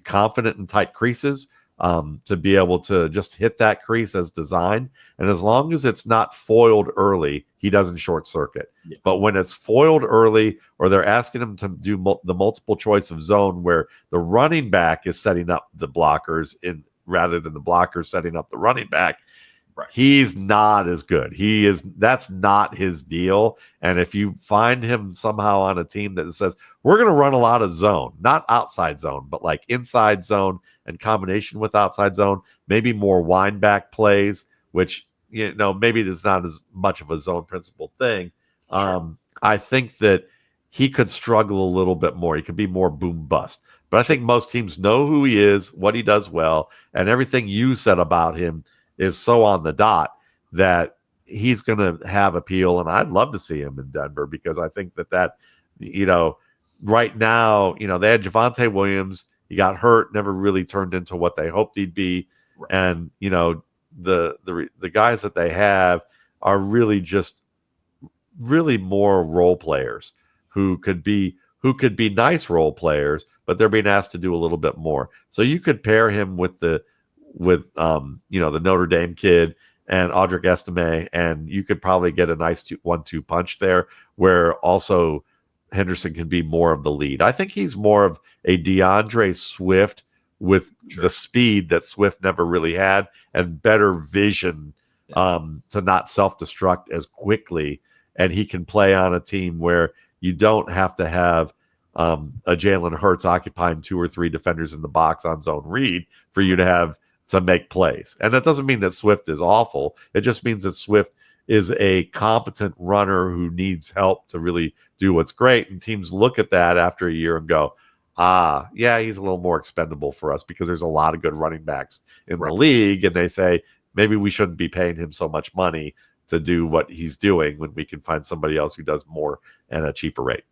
B: confident in tight creases to be able to just hit that crease as designed. And as long as it's not foiled early, he doesn't short circuit. Yeah. But when it's foiled early or they're asking him to do the multiple choice of zone where the running back is setting up the blockers rather than the blockers setting up the running back, he's not as good. That's not his deal. And if you find him somehow on a team that says, we're going to run a lot of zone, not outside zone, but like inside zone and combination with outside zone, maybe more wind back plays, which, maybe it's not as much of a zone principle thing. Sure. I think that he could struggle a little bit more. He could be more boom bust. But I think most teams know who he is, what he does well, and everything you said about him is so on the dot that he's going to have appeal. And I'd love to see him in Denver because I think that right now, they had Javonte Williams. He got hurt, never really turned into what they hoped he'd be. Right. And, the guys that they have are really just really more role players who could be nice role players, but they're being asked to do a little bit more. So you could pair him with the Notre Dame kid and Audric Estime, and you could probably get a nice 1-2 punch there where also Henderson can be more of the lead. I think he's more of a DeAndre Swift with the speed that Swift never really had and better vision to not self-destruct as quickly. And he can play on a team where you don't have to have a Jalen Hurts occupying 2 or 3 defenders in the box on zone read for you to make plays. And that doesn't mean that Swift is awful. It just means that Swift is a competent runner who needs help to really do what's great. And teams look at that after a year and go, he's a little more expendable for us because there's a lot of good running backs in the league. And they say, maybe we shouldn't be paying him so much money to do what he's doing when we can find somebody else who does more at a cheaper rate.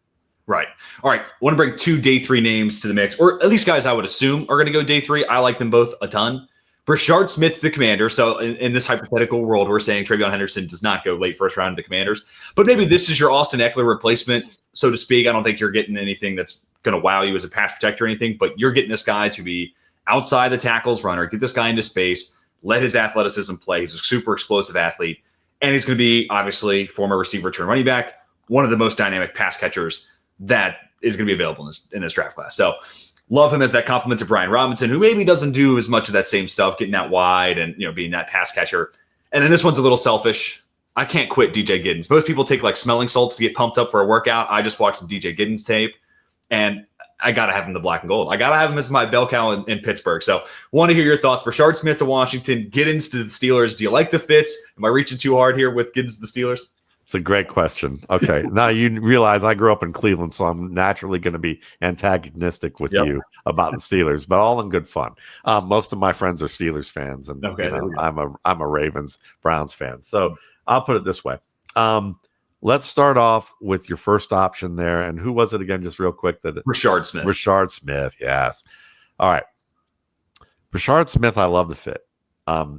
A: Right. All right. I want to bring 2 day 3 names to the mix, or at least guys I would assume are going to go day 3. I like them both a ton. Brashard Smith, the Commander. So in this hypothetical world, we're saying Travion Henderson does not go late first round to the Commanders. But maybe this is your Austin Eckler replacement, so to speak. I don't think you're getting anything that's going to wow you as a pass protector or anything, but you're getting this guy to be outside the tackles runner, get this guy into space, let his athleticism play. He's a super explosive athlete. And he's going to be, obviously, former receiver turn running back, one of the most dynamic pass catchers that is going to be available in this draft class. So love him as that complement to Brian Robinson, who maybe doesn't do as much of that same stuff, getting out wide and being that pass catcher. And then this one's a little selfish. I can't quit DJ Giddens. Most people take like smelling salts to get pumped up for a workout. I just watched some DJ Giddens tape, and I got to have him the black and gold. I got to have him as my bell cow in Pittsburgh. So want to hear your thoughts. Brashard Smith to Washington, Giddens to the Steelers. Do you like the fits? Am I reaching too hard here with Giddens to the Steelers?
B: It's a great question. Okay. Now you realize I grew up in Cleveland, so I'm naturally going to be antagonistic with you about the Steelers, but all in good fun. Most of my friends are Steelers fans, and I'm a Ravens Browns fan. So I'll put it this way. Let's start off with your first option there. And who was it again? Just real quick.
A: Brashard Smith.
B: Brashard Smith. Yes. All right. Brashard Smith, I love the fit.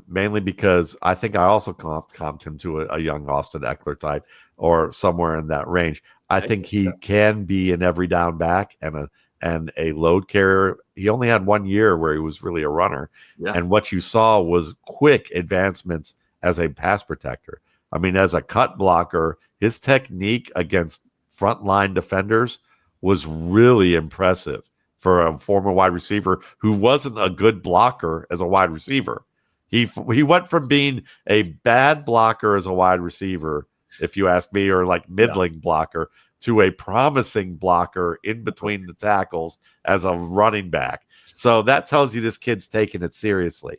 B: Mainly because I think I also comped him to a young Austin Eckler type or somewhere in that range. I think he can be an every down back and a load carrier. He only had 1 year where he was really a runner. Yeah. And what you saw was quick advancements as a pass protector. I mean, as a cut blocker, his technique against frontline defenders was really impressive for a former wide receiver who wasn't a good blocker as a wide receiver. He went from being a bad blocker as a wide receiver, if you ask me, or like middling blocker, to a promising blocker in between the tackles as a running back. So that tells you this kid's taking it seriously.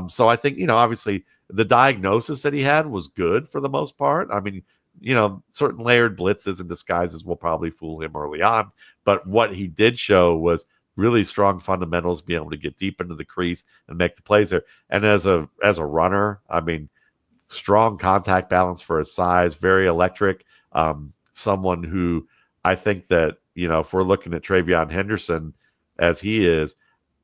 B: So I think, obviously the diagnosis that he had was good for the most part. I mean, certain layered blitzes and disguises will probably fool him early on. But what he did show was really strong fundamentals, being able to get deep into the crease and make the plays there. And as a runner, I mean, strong contact balance for his size, very electric. Someone who I think that, if we're looking at Travion Henderson as he is,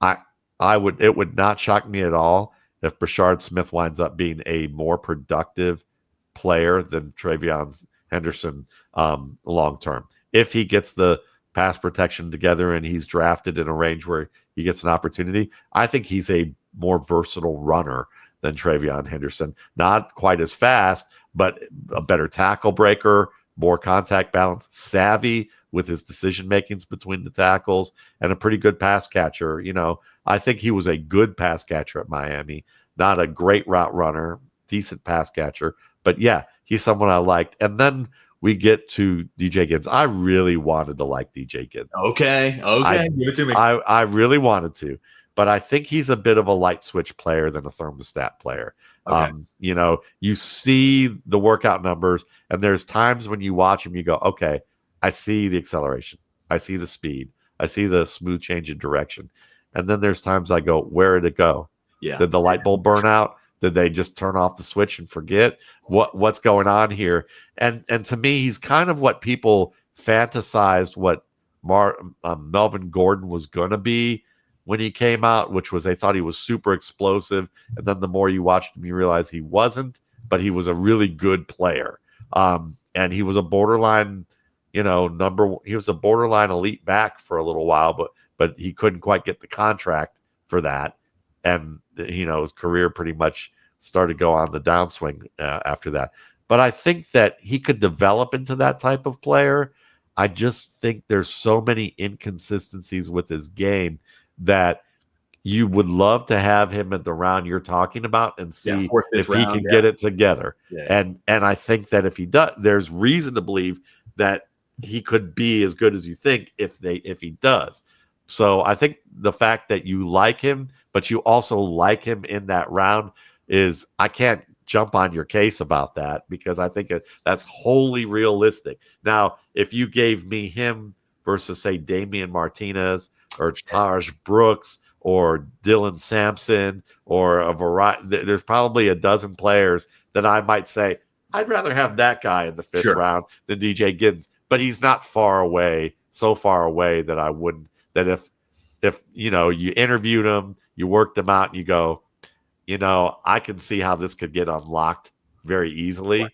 B: it would not shock me at all if Brashard Smith winds up being a more productive player than Travion Henderson long term. If he gets the pass protection together and he's drafted in a range where he gets an opportunity, I think he's a more versatile runner than Travion Henderson. Not quite as fast, but a better tackle breaker, more contact balance, savvy with his decision makings between the tackles, and a pretty good pass catcher. I think he was a good pass catcher at Miami, not a great route runner, decent pass catcher. But yeah, he's someone I liked. And then we get to DJ Giddens. I really wanted to like DJ Giddens.
A: Okay. Give it to me.
B: I really wanted to, but I think he's a bit of a light switch player than a thermostat player. Okay. You see the workout numbers, and there's times when you watch him, you go, okay, I see the acceleration. I see the speed. I see the smooth change in direction. And then there's times I go, where did it go? Yeah. Did the light bulb burn out? Did they just turn off the switch and forget what's going on here? And to me, he's kind of what people fantasized what Melvin Gordon was going to be when he came out, which was they thought he was super explosive. And then the more you watched him, you realize he wasn't, but he was a really good player. And he was a borderline, he was a borderline elite back for a little while, but he couldn't quite get the contract for that. And, his career pretty much started to go on the downswing after that. But I think that he could develop into that type of player. I just think there's so many inconsistencies with his game that you would love to have him at the round you're talking about and see if he can get it together. Yeah. And I think that if he does, there's reason to believe that he could be as good as you think if he does. So I think the fact that you like him, but you also like him in that round I can't jump on your case about that because I think that's wholly realistic. Now, if you gave me him versus, say, Damian Martinez or Taj Brooks or Dylan Sampson or a variety, there's probably a dozen players that I might say, I'd rather have that guy in the fifth round than DJ Giddens, but he's not far away so far away that I wouldn't. That if you interviewed him, you worked him out, and you go, I can see how this could get unlocked very easily. Right.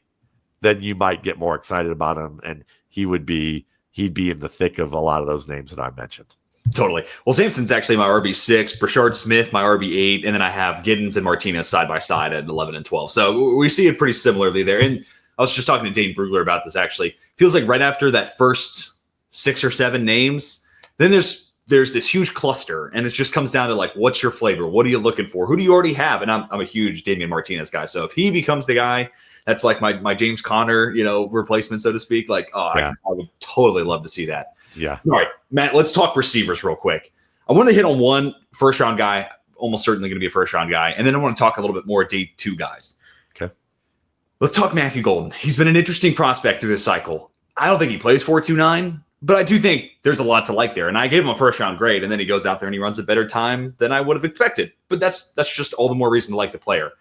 B: Then you might get more excited about him, and he'd be in the thick of a lot of those names that I mentioned.
A: Totally. Well, Sampson's actually my RB6, Brashard Smith, my RB8, and then I have Giddens and Martinez side by side at 11 and 12. So we see it pretty similarly there. And I was just talking to Dane Brugler about this, actually. Feels like right after that first 6 or 7 names, then there's this huge cluster, and it just comes down to, like, what's your flavor? What are you looking for? Who do you already have? And I'm a huge Damian Martinez guy. So if he becomes the guy that's like my James Conner, replacement, so to speak, like, I would totally love to see that.
B: Yeah.
A: All right, Matt, let's talk receivers real quick. I want to hit on one first-round guy, almost certainly going to be a first-round guy, and then I want to talk a little bit more day 2 guys.
B: Okay.
A: Let's talk Matthew Golden. He's been an interesting prospect through this cycle. I don't think he plays 4.29, but I do think there's a lot to like there. And I gave him a first-round grade, and then he goes out there and he runs a better time than I would have expected. But that's just all the more reason to like the player.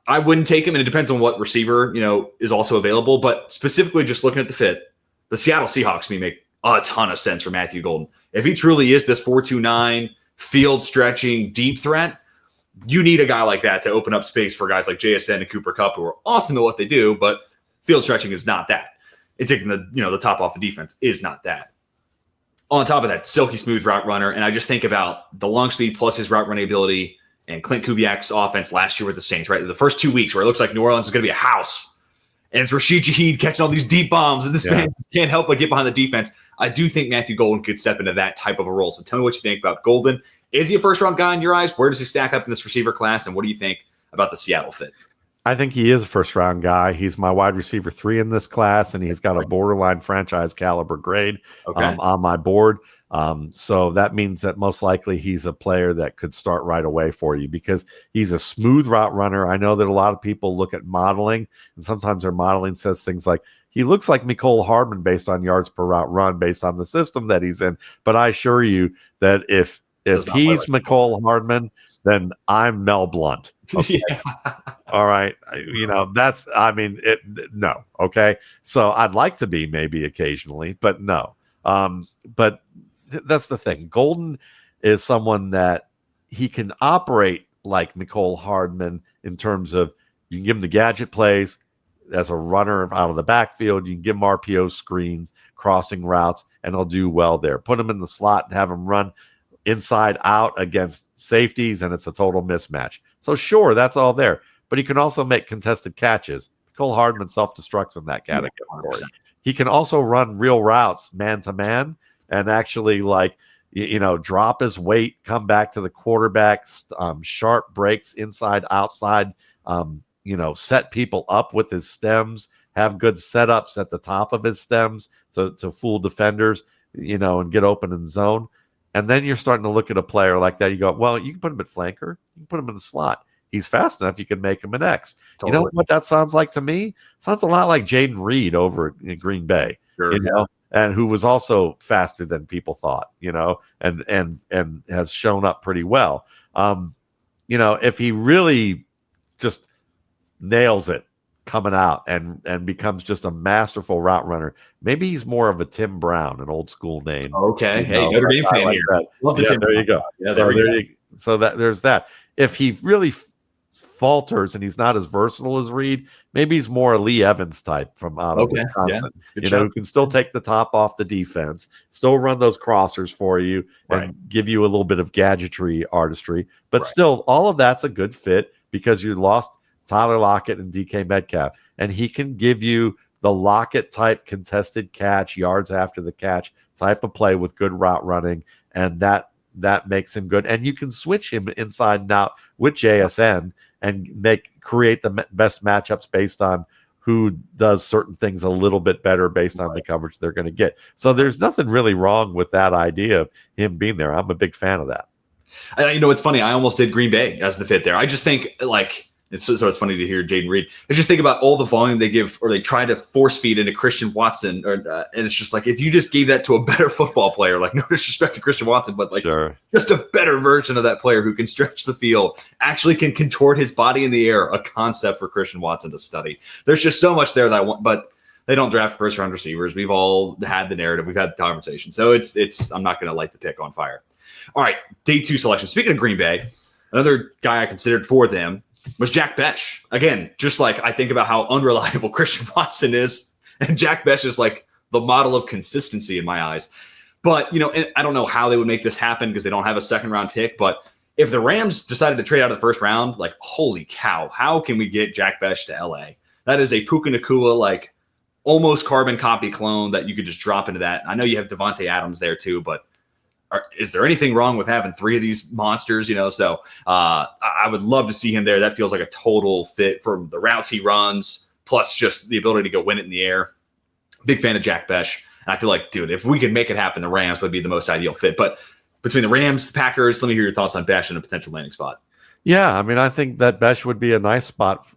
A: I wouldn't take him, and it depends on what receiver is also available. But specifically, just looking at the fit, the Seattle Seahawks to me make a ton of sense for Matthew Golden. If he truly is this 4.29 field stretching deep threat, you need a guy like that to open up space for guys like JSN and Cooper Kupp, who are awesome at what they do, but field stretching is not that. And taking the top off the defense is not that. On top of that, silky smooth route runner, and I just think about the long speed plus his route running ability and Clint Kubiak's offense last year with the Saints, right? The first 2 weeks where it looks like New Orleans is going to be a house. And it's Rashid Shaheed catching all these deep bombs, and this man can't help but get behind the defense. I do think Matthew Golden could step into that type of a role. So tell me what you think about Golden. Is he a first-round guy in your eyes? Where does he stack up in this receiver class, and what do you think about the Seattle fit?
B: I think he is a first-round guy. He's my wide receiver 3 in this class, and he's got a borderline franchise caliber grade on my board. So that means that most likely he's a player that could start right away for you because he's a smooth route runner. I know that a lot of people look at modeling, and sometimes their modeling says things like, he looks like Mecole Hardman based on yards per route run, based on the system that he's in. But I assure you that if he's Mecole Hardman, then I'm Mel Blount. Okay. All right. No. Okay. So I'd like to be maybe occasionally, but no. But that's the thing. Golden is someone that he can operate like Mecole Hardman in terms of you can give him the gadget plays as a runner out of the backfield. You can give him RPO screens, crossing routes, and he'll do well there. Put him in the slot and have him run inside out against safeties, and it's a total mismatch. So sure, that's all there. But he can also make contested catches. Mecole Hardman self-destructs in that category. 100%. He can also run real routes man-to-man and actually drop his weight, come back to the quarterback, sharp breaks inside, outside, set people up with his stems, have good setups at the top of his stems to fool defenders, and get open in zone. And then you're starting to look at a player like that. You go, well, you can put him at flanker. You can put him in the slot. He's fast enough. You can make him an X. Totally. You know what that sounds like to me? Sounds a lot like Jaden Reed over in Green Bay, and who was also faster than people thought, and has shown up pretty well. If he really just nails it coming out and becomes just a masterful route runner, maybe he's more of a Tim Brown, an old school name.
A: Okay. Hey, Notre Dame fan here.
B: Love the Tim there Brown. You go. Yeah, so there's that. If he really falters and he's not as versatile as Reed, maybe he's more a Lee Evans type from out of Wisconsin, who can still take the top off the defense, still run those crossers for you, and give you a little bit of gadgetry artistry. But still, all of that's a good fit because you lost Tyler Lockett and DK Metcalf, and he can give you the Lockett type contested catch, yards after the catch type of play with good route running, and that makes him good. And you can switch him inside and out with JSN and create the best matchups based on who does certain things a little bit better based on the coverage they're going to get. So there's nothing really wrong with that idea of him being there. I'm a big fan of that.
A: And it's funny. I almost did Green Bay as the fit there. I just think it's funny to hear Jaden Reed. I just think about all the volume they give or they try to force feed into Christian Watson. And it's just like, if you just gave that to a better football player, like no disrespect to Christian Watson, but just a better version of that player who can stretch the field, actually can contort his body in the air, a concept for Christian Watson to study. There's just so much there that I want. But They don't draft first round receivers. We've all had the narrative. We've had the conversation. So it's I'm not going to light the pick on fire. All right, day 2 selection. Speaking of Green Bay, another guy I considered for them was Jack Besh. Again, just like I think about how unreliable Christian Watson is, and Jack Besh is like the model of consistency in my eyes. But, I don't know how they would make this happen because they don't have a second round pick. But if the Rams decided to trade out of the first round, like, holy cow, how can we get Jack Besh to LA? That is a Puka Nacua, like, almost carbon copy clone that you could just drop into that. I know you have Devontae Adams there too, but is there anything wrong with having 3 of these monsters? So I would love to see him there. That feels like a total fit for the routes he runs, plus just the ability to go win it in the air. Big fan of Jack Besh. And I feel like, dude, if we could make it happen, the Rams would be the most ideal fit. But between the Rams, the Packers, let me hear your thoughts on Besh and a potential landing spot.
B: Yeah, I mean, I think that Besh would be a nice spot,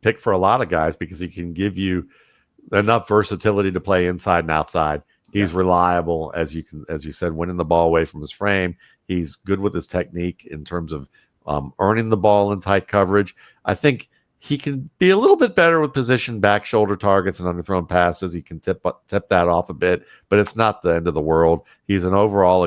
B: pick for a lot of guys because he can give you enough versatility to play inside and outside. He's reliable, as you said, winning the ball away from his frame. He's good with his technique in terms of earning the ball in tight coverage. I think he can be a little bit better with position back shoulder targets and underthrown passes. He can tip that off a bit, but it's not the end of the world. He's a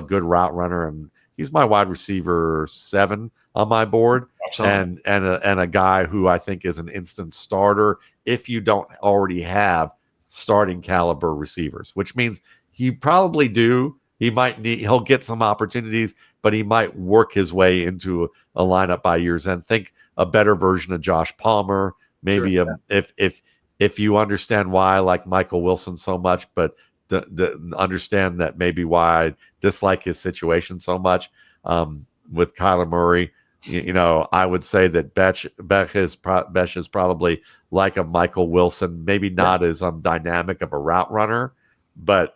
B: good route runner, and he's my wide receiver 7 on my board, and a guy who I think is an instant starter if you don't already have starting caliber receivers, which means he probably do. He'll get some opportunities, but he might work his way into a lineup by year's end. Think a better version of Josh Palmer, maybe. Sure, if you understand why I like Michael Wilson so much, but understand that maybe why I dislike his situation so much with Kyler Murray. I would say that Besh is probably like a Michael Wilson, maybe not as dynamic of a route runner, but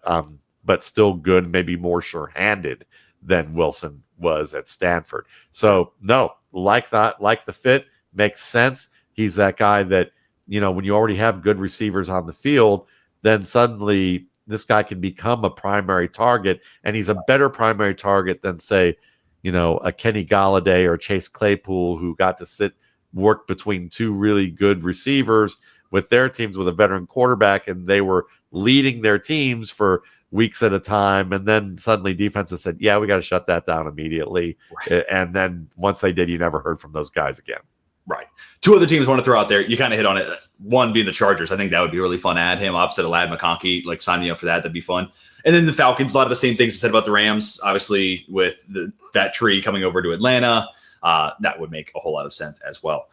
B: still good, maybe more sure-handed than Wilson was at Stanford. So no, like the fit makes sense. He's that guy that, when you already have good receivers on the field, then suddenly this guy can become a primary target, and he's a better primary target than, say, a Kenny Galladay or Chase Claypool, who got to work between 2 really good receivers with their teams with a veteran quarterback, and they were leading their teams for weeks at a time. And then suddenly defenses said, yeah, we got to shut that down immediately. Right. And then once they did, you never heard from those guys again.
A: Right. 2 other teams I want to throw out there. You kind of hit on it. One being the Chargers. I think that would be really fun to add him opposite of Ladd McConkey. Like, sign me up for that. That'd be fun. And then the Falcons, a lot of the same things I said about the Rams, obviously with that tree coming over to Atlanta. That would make a whole lot of sense as well.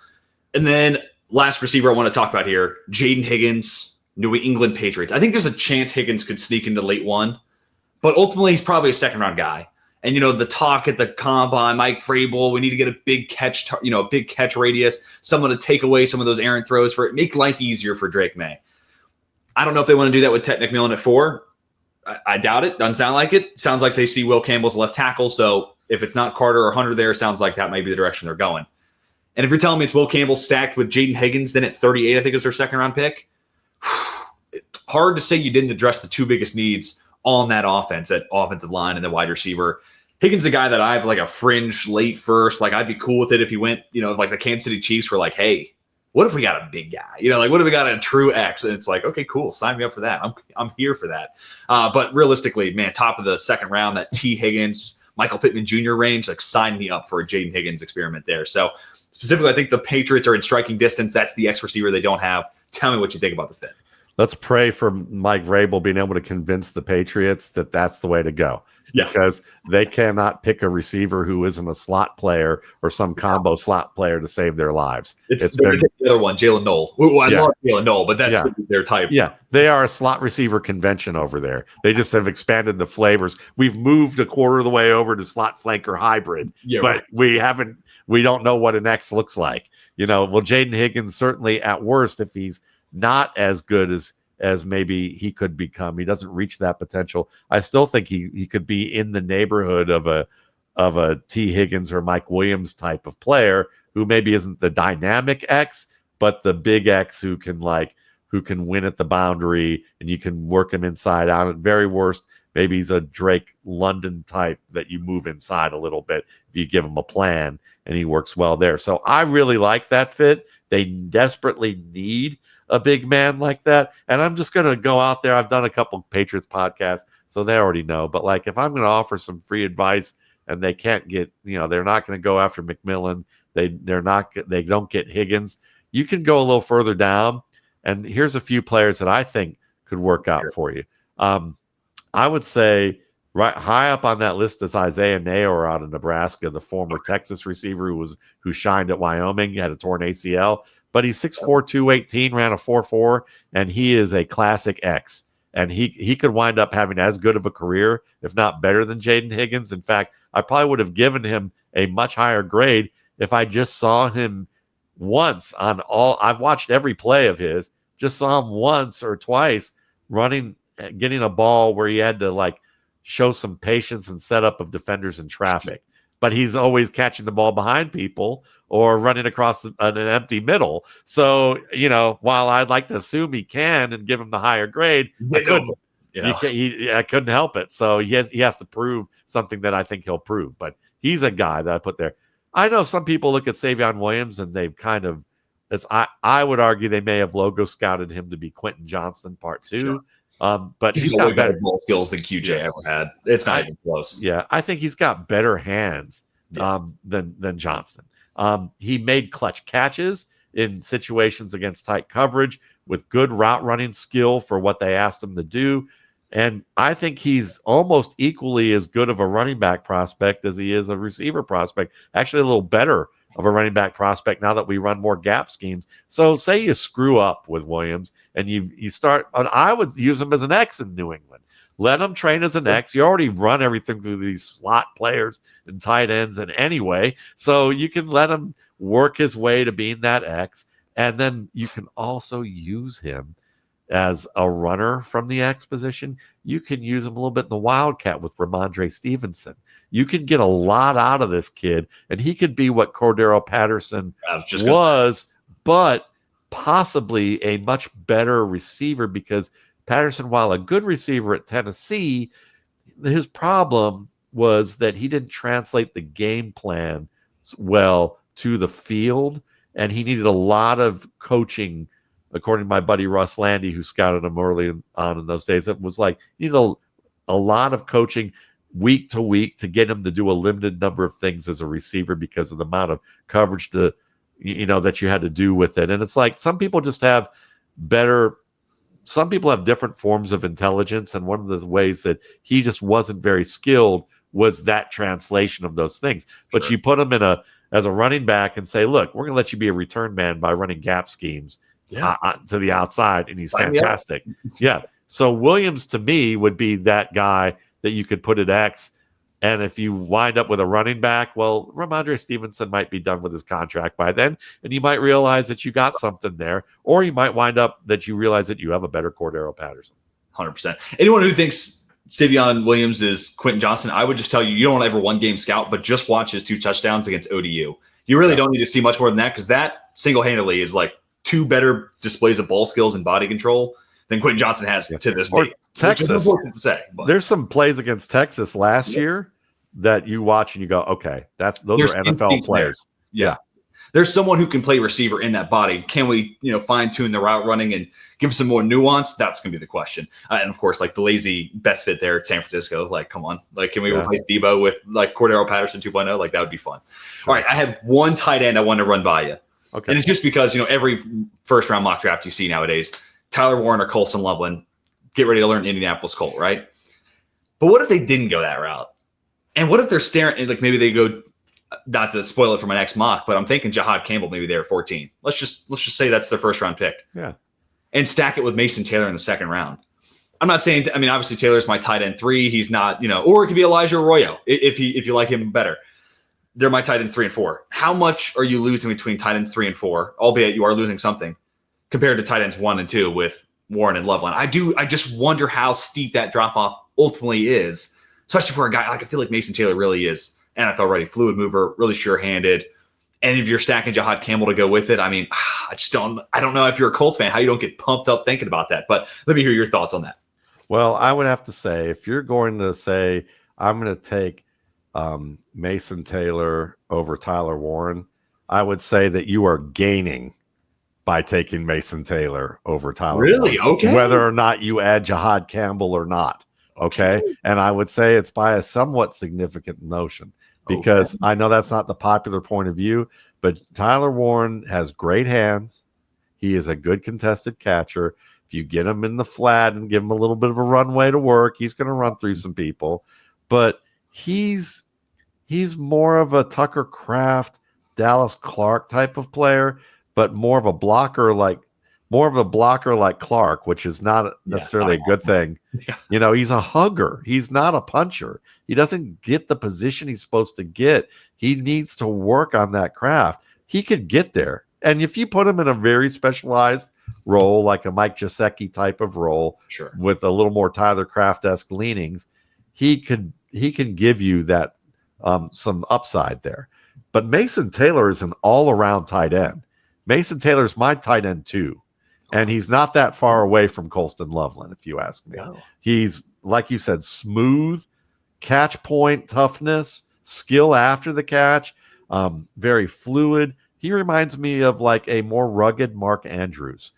A: And then last receiver I want to talk about here, Jaden Higgins, New England Patriots. I think there's a chance Higgins could sneak into late 1, but ultimately he's probably a second-round guy. And, the talk at the combine, Mike Vrabel, we need to get a big catch, a big catch radius, someone to take away some of those errant throws for it, make life easier for Drake May. I don't know if they want to do that with Ted McMillan at 4. I doubt it. Doesn't sound like it. Sounds like they see Will Campbell's left tackle. So if it's not Carter or Hunter there, sounds like that might be the direction they're going. And if you're telling me it's Will Campbell stacked with Jaden Higgins, then at 38, I think is their second-round pick. Hard to say you didn't address the 2 biggest needs on that offense, at offensive line and the wide receiver. Higgins, a guy that I have like a fringe late first. Like, I'd be cool with it if he went, like the Kansas City Chiefs were like, hey, what if we got a big guy? What if we got a true X? And it's like, okay, cool. Sign me up for that. I'm here for that. But realistically, man, top of the second round, that T. Higgins, Michael Pittman Jr. range, like, sign me up for a Jaden Higgins experiment there. So specifically, I think the Patriots are in striking distance. That's the X receiver they don't have. Tell me what you think about the fit.
B: Let's pray for Mike Vrabel being able to convince the Patriots that that's the way to to
A: Yeah.
B: Because they cannot pick a receiver who isn't a slot player or some combo slot player to save their lives.
A: It's been the other one, Jalen Noel. I love Jalen Noel, but that's their type.
B: Yeah, they are a slot receiver convention over there. They just have expanded the flavors. We've moved a quarter of the way over to slot flanker hybrid, but we don't know what an X looks like. Jaden Higgins, certainly at worst, if he's not as good as maybe he could become, he doesn't reach that potential. I still think he could be in the neighborhood of a T. Higgins or Mike Williams type of player who maybe isn't the dynamic X, but the big X who can win at the boundary and you can work him inside out. At very worst, maybe he's a Drake London type that you move inside a little bit if you give him a plan and he works well there. So I really like that fit. They desperately need a big man like that. And I'm just going to go out there. I've done a couple Patriots podcasts, so they already know. But like, if I'm going to offer some free advice and they can't get, they're not going to go after McMillan. They don't get Higgins. You can go a little further down. And here's a few players that I think could work out for you. I would say right high up on that list is Isaiah Nayor out of Nebraska, the former Texas receiver who shined at Wyoming. He had a torn ACL, but he's 6'4", 218, ran a 4.4, and he is a classic X. And he could wind up having as good of a career, if not better than Jaden Higgins. In fact, I probably would have given him a much higher grade if I just saw him once on all. I've watched every play of his, just saw him once or twice running, getting a ball where he had to like show some patience and setup of defenders in traffic. But he's always catching the ball behind people or running across an empty middle. So, while I'd like to assume he can and give him the higher grade, I couldn't. I couldn't help it. So he has to prove something that I think he'll prove. But he's a guy that I put there. I know some people look at Savion Williams and they've kind of, I would argue they may have logo scouted him to be Quentin Johnston Part 2. Sure. But
A: he's got better ball skills than QJ ever had. It's not even close.
B: Yeah, I think he's got better hands than Johnston. He made clutch catches in situations against tight coverage with good route running skill for what they asked him to do. And I think he's almost equally as good of a running back prospect as he is a receiver prospect. Actually, a little better of a running back prospect now that we run more gap schemes. So say you screw up with Williams and you start, I would use him as an X in New England. Let him train as an X. You already run everything through these slot players and tight ends and anyway. So you can let him work his way to being that X. And then you can also use him as a runner from the X position. You can use him a little bit in the Wildcat with Ramondre Stevenson. You can get a lot out of this kid, and he could be what Cordero Patterson was, but possibly a much better receiver because Patterson, while a good receiver at Tennessee, his problem was that he didn't translate the game plan well to the field, and he needed a lot of coaching. According to my buddy Russ Landy, who scouted him early on in those days, it was like you need a lot of coaching week to week to get him to do a limited number of things as a receiver because of the amount of coverage that you had to do with it. And it's like some people just have some people have different forms of intelligence. And one of the ways that he just wasn't very skilled was that translation of those things. But
A: Sure.
B: you put him as a running back and say, look, we're going to let you be a return man by running gap schemes to the outside. And he's fantastic. Yeah. So Williams to me would be that guy that you could put at X. And if you wind up with a running back, well, Ramondre Stevenson might be done with his contract by then. And you might realize that you got something there. Or you might wind up that you realize that you have a better Cordero Patterson.
A: 100%. Anyone who thinks Savion Williams is Quentin Johnston, I would just tell you, you don't ever one game scout, but just watch his 2 touchdowns against ODU. You really don't need to see much more than that because that single-handedly is like 2 better displays of ball skills and body control than Quentin Johnston has to this day.
B: Texas.
A: To say,
B: there's some plays against Texas last year that you watch and you go, okay, those are NFL players.
A: Yeah. There's someone who can play receiver in that body. Can we, fine tune the route running and give some more nuance? That's going to be the question. And of course, like the lazy best fit there at San Francisco. Like, come on, like, can we replace Debo with like Cordero Patterson 2.0? Like that would be fun. Sure. All right, I have one tight end I want to run by you. Okay, and it's just because every first round mock draft you see nowadays, Tyler Warren or Colson Loveland, get ready to learn Indianapolis Colt, right? But what if they didn't go that route? And what if they're staring, like maybe they go, not to spoil it for my next mock, but I'm thinking Jahad Campbell, maybe they're 14. Let's just say that's their first round pick.
B: Yeah.
A: And stack it with Mason Taylor in the second round. I'm not saying, obviously Taylor's my tight end 3. He's not, or it could be Elijah Arroyo if you like him better. They're my tight end 3 and 4. How much are you losing between tight ends 3 and 4? Albeit you are losing something compared to tight ends 1 and 2 with Warren and Loveland. I just wonder how steep that drop off ultimately is, especially for a guy like I feel like Mason Taylor really is NFL ready, fluid mover, really sure-handed. And if you're stacking Jahad Campbell to go with it, I don't know if you're a Colts fan, how you don't get pumped up thinking about that. But let me hear your thoughts on that.
B: Well, I would have to say, if you're going to say, I'm going to take Mason Taylor over Tyler Warren, I would say that you are gaining by taking Mason Taylor over Tyler
A: Really?
B: Warren,
A: Okay.
B: whether or not you add Jihad Campbell or not. Okay. And I would say it's by a somewhat significant notion, because I know that's not the popular point of view, but Tyler Warren has great hands. He is a good contested catcher. If you get him in the flat and give him a little bit of a runway to work, he's going to run through some people. But he's more of a Tucker Kraft, Dallas Clark type of player, but more of a blocker like Clark, which is not necessarily a good thing. Yeah. He's a hugger. He's not a puncher. He doesn't get the position he's supposed to get. He needs to work on that craft. He could get there. And if you put him in a very specialized role, like a Mike Gesicki type of role, with a little more Tyler Kraft-esque leanings, he can give you that some upside there. But Mason Taylor is an all-around tight end. Mason Taylor's my tight end too. And he's not that far away from Colston Loveland, if you ask me. No. He's, like you said, smooth, catch point toughness, skill after the catch, very fluid. He reminds me of like a more rugged Mark Andrews.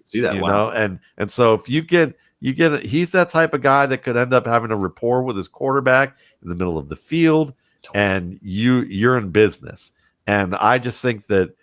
A: See that,
B: and so if you get he's that type of guy that could end up having a rapport with his quarterback in the middle of the field, and you're in business. And I just think that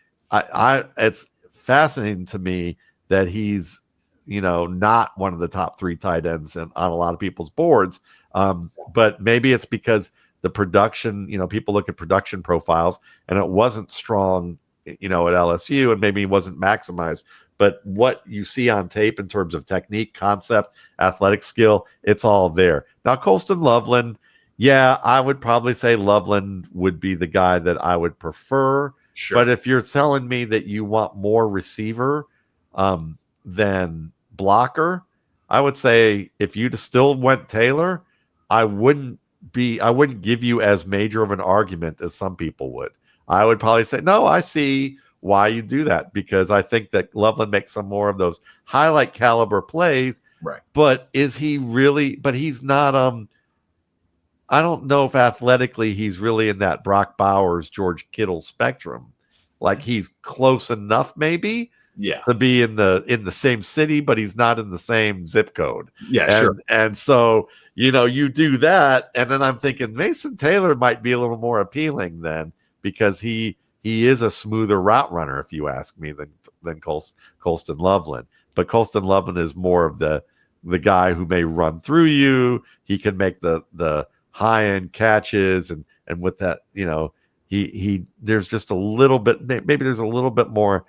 B: it's fascinating to me that he's not one of the top 3 tight ends on a lot of people's boards. But maybe it's because the production, people look at production profiles and it wasn't strong, at LSU, and maybe he wasn't maximized. But what you see on tape in terms of technique, concept, athletic skill, it's all there. Now, Colston Loveland, I would probably say Loveland would be the guy that I would prefer.
A: Sure.
B: But if you're telling me that you want more receiver than blocker, I would say if you still went Taylor, I wouldn't give you as major of an argument as some people would. I would probably say, no, I see why you do that, because I think that Loveland makes some more of those highlight caliber plays.
A: Right.
B: But is he really? But he's not. I don't know if athletically he's really in that Brock Bowers, George Kittle spectrum. Like, he's close enough, maybe, to be in the same city, but he's not in the same zip code.
A: Sure.
B: And so you do that, and then I'm thinking Mason Taylor might be a little more appealing then, because he is a smoother route runner, if you ask me, than Colston Loveland. But Colston Loveland is more of the guy who may run through you. He can make the high end catches, and with that, he there's just a little bit, maybe there's a little bit more,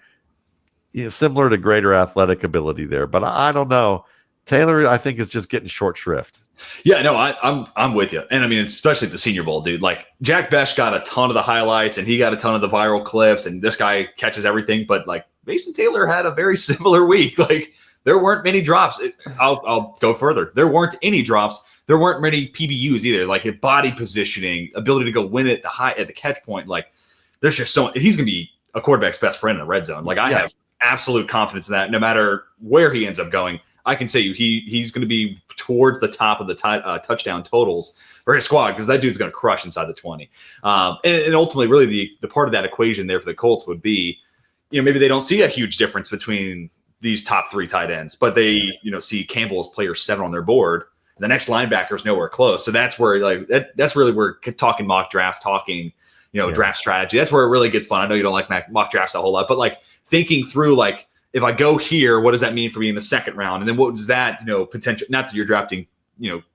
B: similar to greater athletic ability there. But I don't know. Taylor, I think, is just getting short shrift.
A: Yeah, no, I'm with you. And I mean, especially at the Senior Bowl, dude. Like, Jack Besh got a ton of the highlights and he got a ton of the viral clips, and this guy catches everything. But like, Mason Taylor had a very similar week. Like, there weren't many drops. I'll go further. There weren't any drops. There weren't many PBUs either. Like, his body positioning, ability to go win it at the catch point. Like, there's just he's going to be a quarterback's best friend in the red zone. Like, I have absolute confidence in that. No matter where he ends up going, I can say he's going to be towards the top of the touchdown totals for his squad, because that dude's going to crush inside the 20. And ultimately, really, the part of that equation there for the Colts would be, maybe they don't see a huge difference between these top 3 tight ends, but they, see Campbell as player 7 on their board. The next linebacker is nowhere close. So that's where that's really where talking mock drafts, talking, draft strategy. That's where it really gets fun. I know you don't like mock drafts a whole lot, but like thinking through, like, if I go here, what does that mean for me in the second round? And then what does that, potential, not that you're drafting,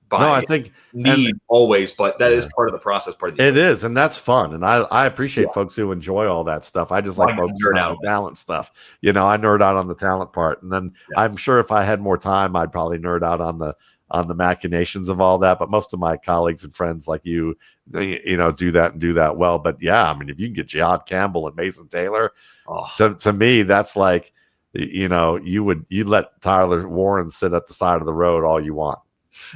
A: by
B: no, I think
A: need always, but that is part of the process.
B: It is. And that's fun. And I appreciate folks who enjoy all that stuff. I just like folks nerd out on the talent stuff. I nerd out on the talent part. And then I'm sure if I had more time, I'd probably nerd out on the machinations of all that. But most of my colleagues and friends like you do that and do that well. But yeah, I mean, if you can get Jihad Campbell and Mason Taylor, to me, that's like, you let Tyler Warren sit at the side of the road all you want.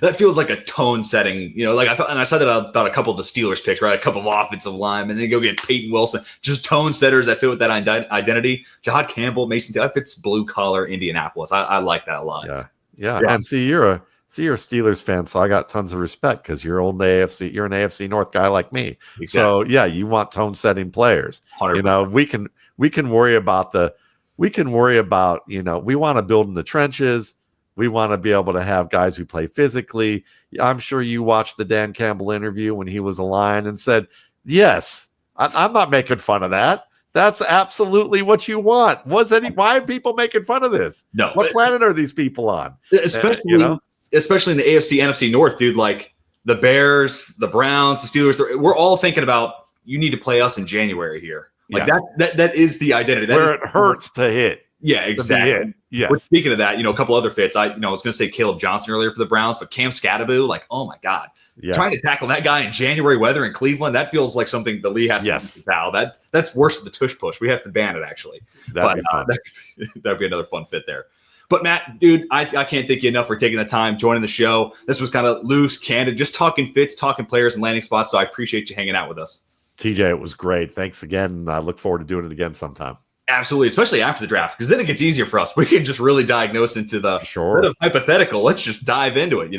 A: That feels like a tone setting, like I said that about a couple of the Steelers picks, right? A couple of offensive linemen, and then go get Peyton Wilson, just tone setters that fit with that identity. Jihad Campbell, Mason Taylor, fits blue collar Indianapolis. I like that a lot.
B: Yeah. And see, you're a Steelers fan, so I got tons of respect, because you're an AFC North guy like me. Exactly. So yeah, you want tone setting players. 100%. We can worry about the we can worry about, we want to build in the trenches. We want to be able to have guys who play physically. I'm sure you watched the Dan Campbell interview when he was a Lion and said, yes, I'm not making fun of that. That's absolutely what you want. Why are people making fun of this?
A: No.
B: What planet are these people on?
A: Especially in the AFC, NFC North, dude, like the Bears, the Browns, the Steelers, we're all thinking about, you need to play us in January here. Like that is the identity. That
B: it hurts to hit.
A: Yeah, exactly.
B: Yes.
A: We're speaking of that, a couple other fits. I was going to say Caleb Johnson earlier for the Browns, but Cam Scatterbo, like, oh my God. Yeah. Trying to tackle that guy in January weather in Cleveland, that feels like something the league has to foul. That's worse than the tush push. We have to ban it, actually. That'd be another fun fit there. But Matt, dude, I can't thank you enough for taking the time, joining the show. This was kind of loose, candid, just talking fits, talking players and landing spots. So I appreciate you hanging out with us. TJ, it was great. Thanks again. I look forward to doing it again sometime. Absolutely, especially after the draft, because then it gets easier for us. We can just really diagnose into the bit of hypothetical. Let's just dive into it,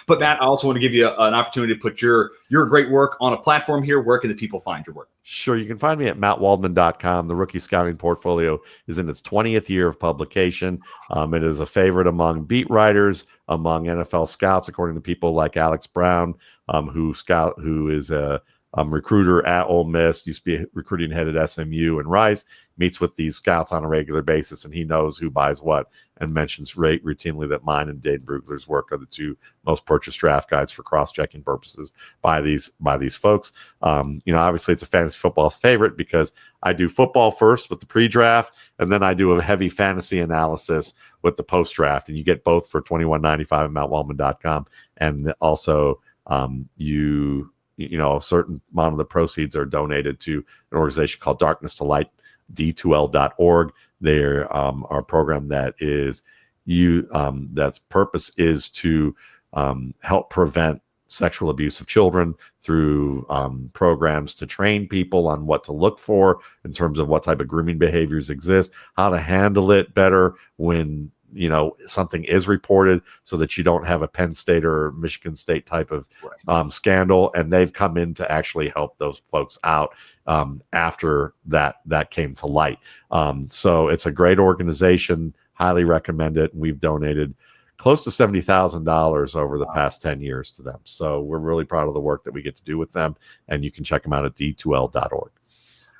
A: But Matt, I also want to give you an opportunity to put your great work on a platform here. Where can the people find your work? Sure, you can find me at mattwaldman.com. The Rookie Scouting Portfolio is in its 20th year of publication. It is a favorite among beat writers, among NFL scouts, according to people like Alex Brown, who is a recruiter at Ole Miss, used to be recruiting head at SMU, and Rice meets with these scouts on a regular basis, and he knows who buys what, and mentions routinely that mine and Dane Brugler's work are the two most purchased draft guides for cross-checking purposes by these folks. Obviously it's a fantasy football's favorite because I do football first with the pre-draft, and then I do a heavy fantasy analysis with the post-draft, and you get both for $21.95 at mattwaldman.com, and also a certain amount of the proceeds are donated to an organization called Darkness to Light, d2l.org. They're our program that is that's purpose is to help prevent sexual abuse of children through programs to train people on what to look for in terms of what type of grooming behaviors exist, how to handle it better when something is reported, so that you don't have a Penn State or Michigan State type of scandal. And they've come in to actually help those folks out after that came to light. So it's a great organization. Highly recommend it. We've donated close to $70,000 over the past 10 years to them. So we're really proud of the work that we get to do with them. And you can check them out at d2l.org.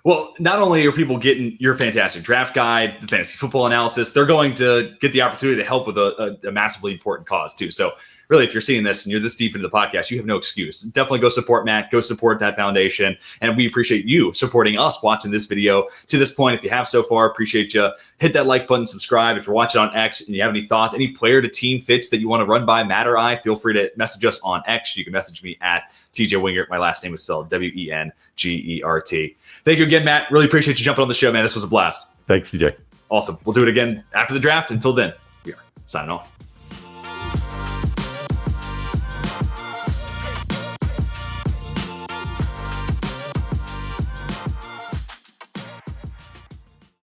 A: Well, not only are people getting your fantastic draft guide, the fantasy football analysis, they're going to get the opportunity to help with a massively important cause too. So really, if you're seeing this and you're this deep into the podcast, you have no excuse. Definitely go support Matt, go support that foundation. And we appreciate you supporting us watching this video to this point. If you have so far, appreciate you. Hit that like button, subscribe. If you're watching on X and you have any thoughts, any player to team fits that you want to run by Matt or I, feel free to message us on X. You can message me at TJ Wengert. My last name is spelled Wengert. Thank you again, Matt. Really appreciate you jumping on the show, man. This was a blast. Thanks, TJ. Awesome. We'll do it again after the draft. Until then, we are signing off.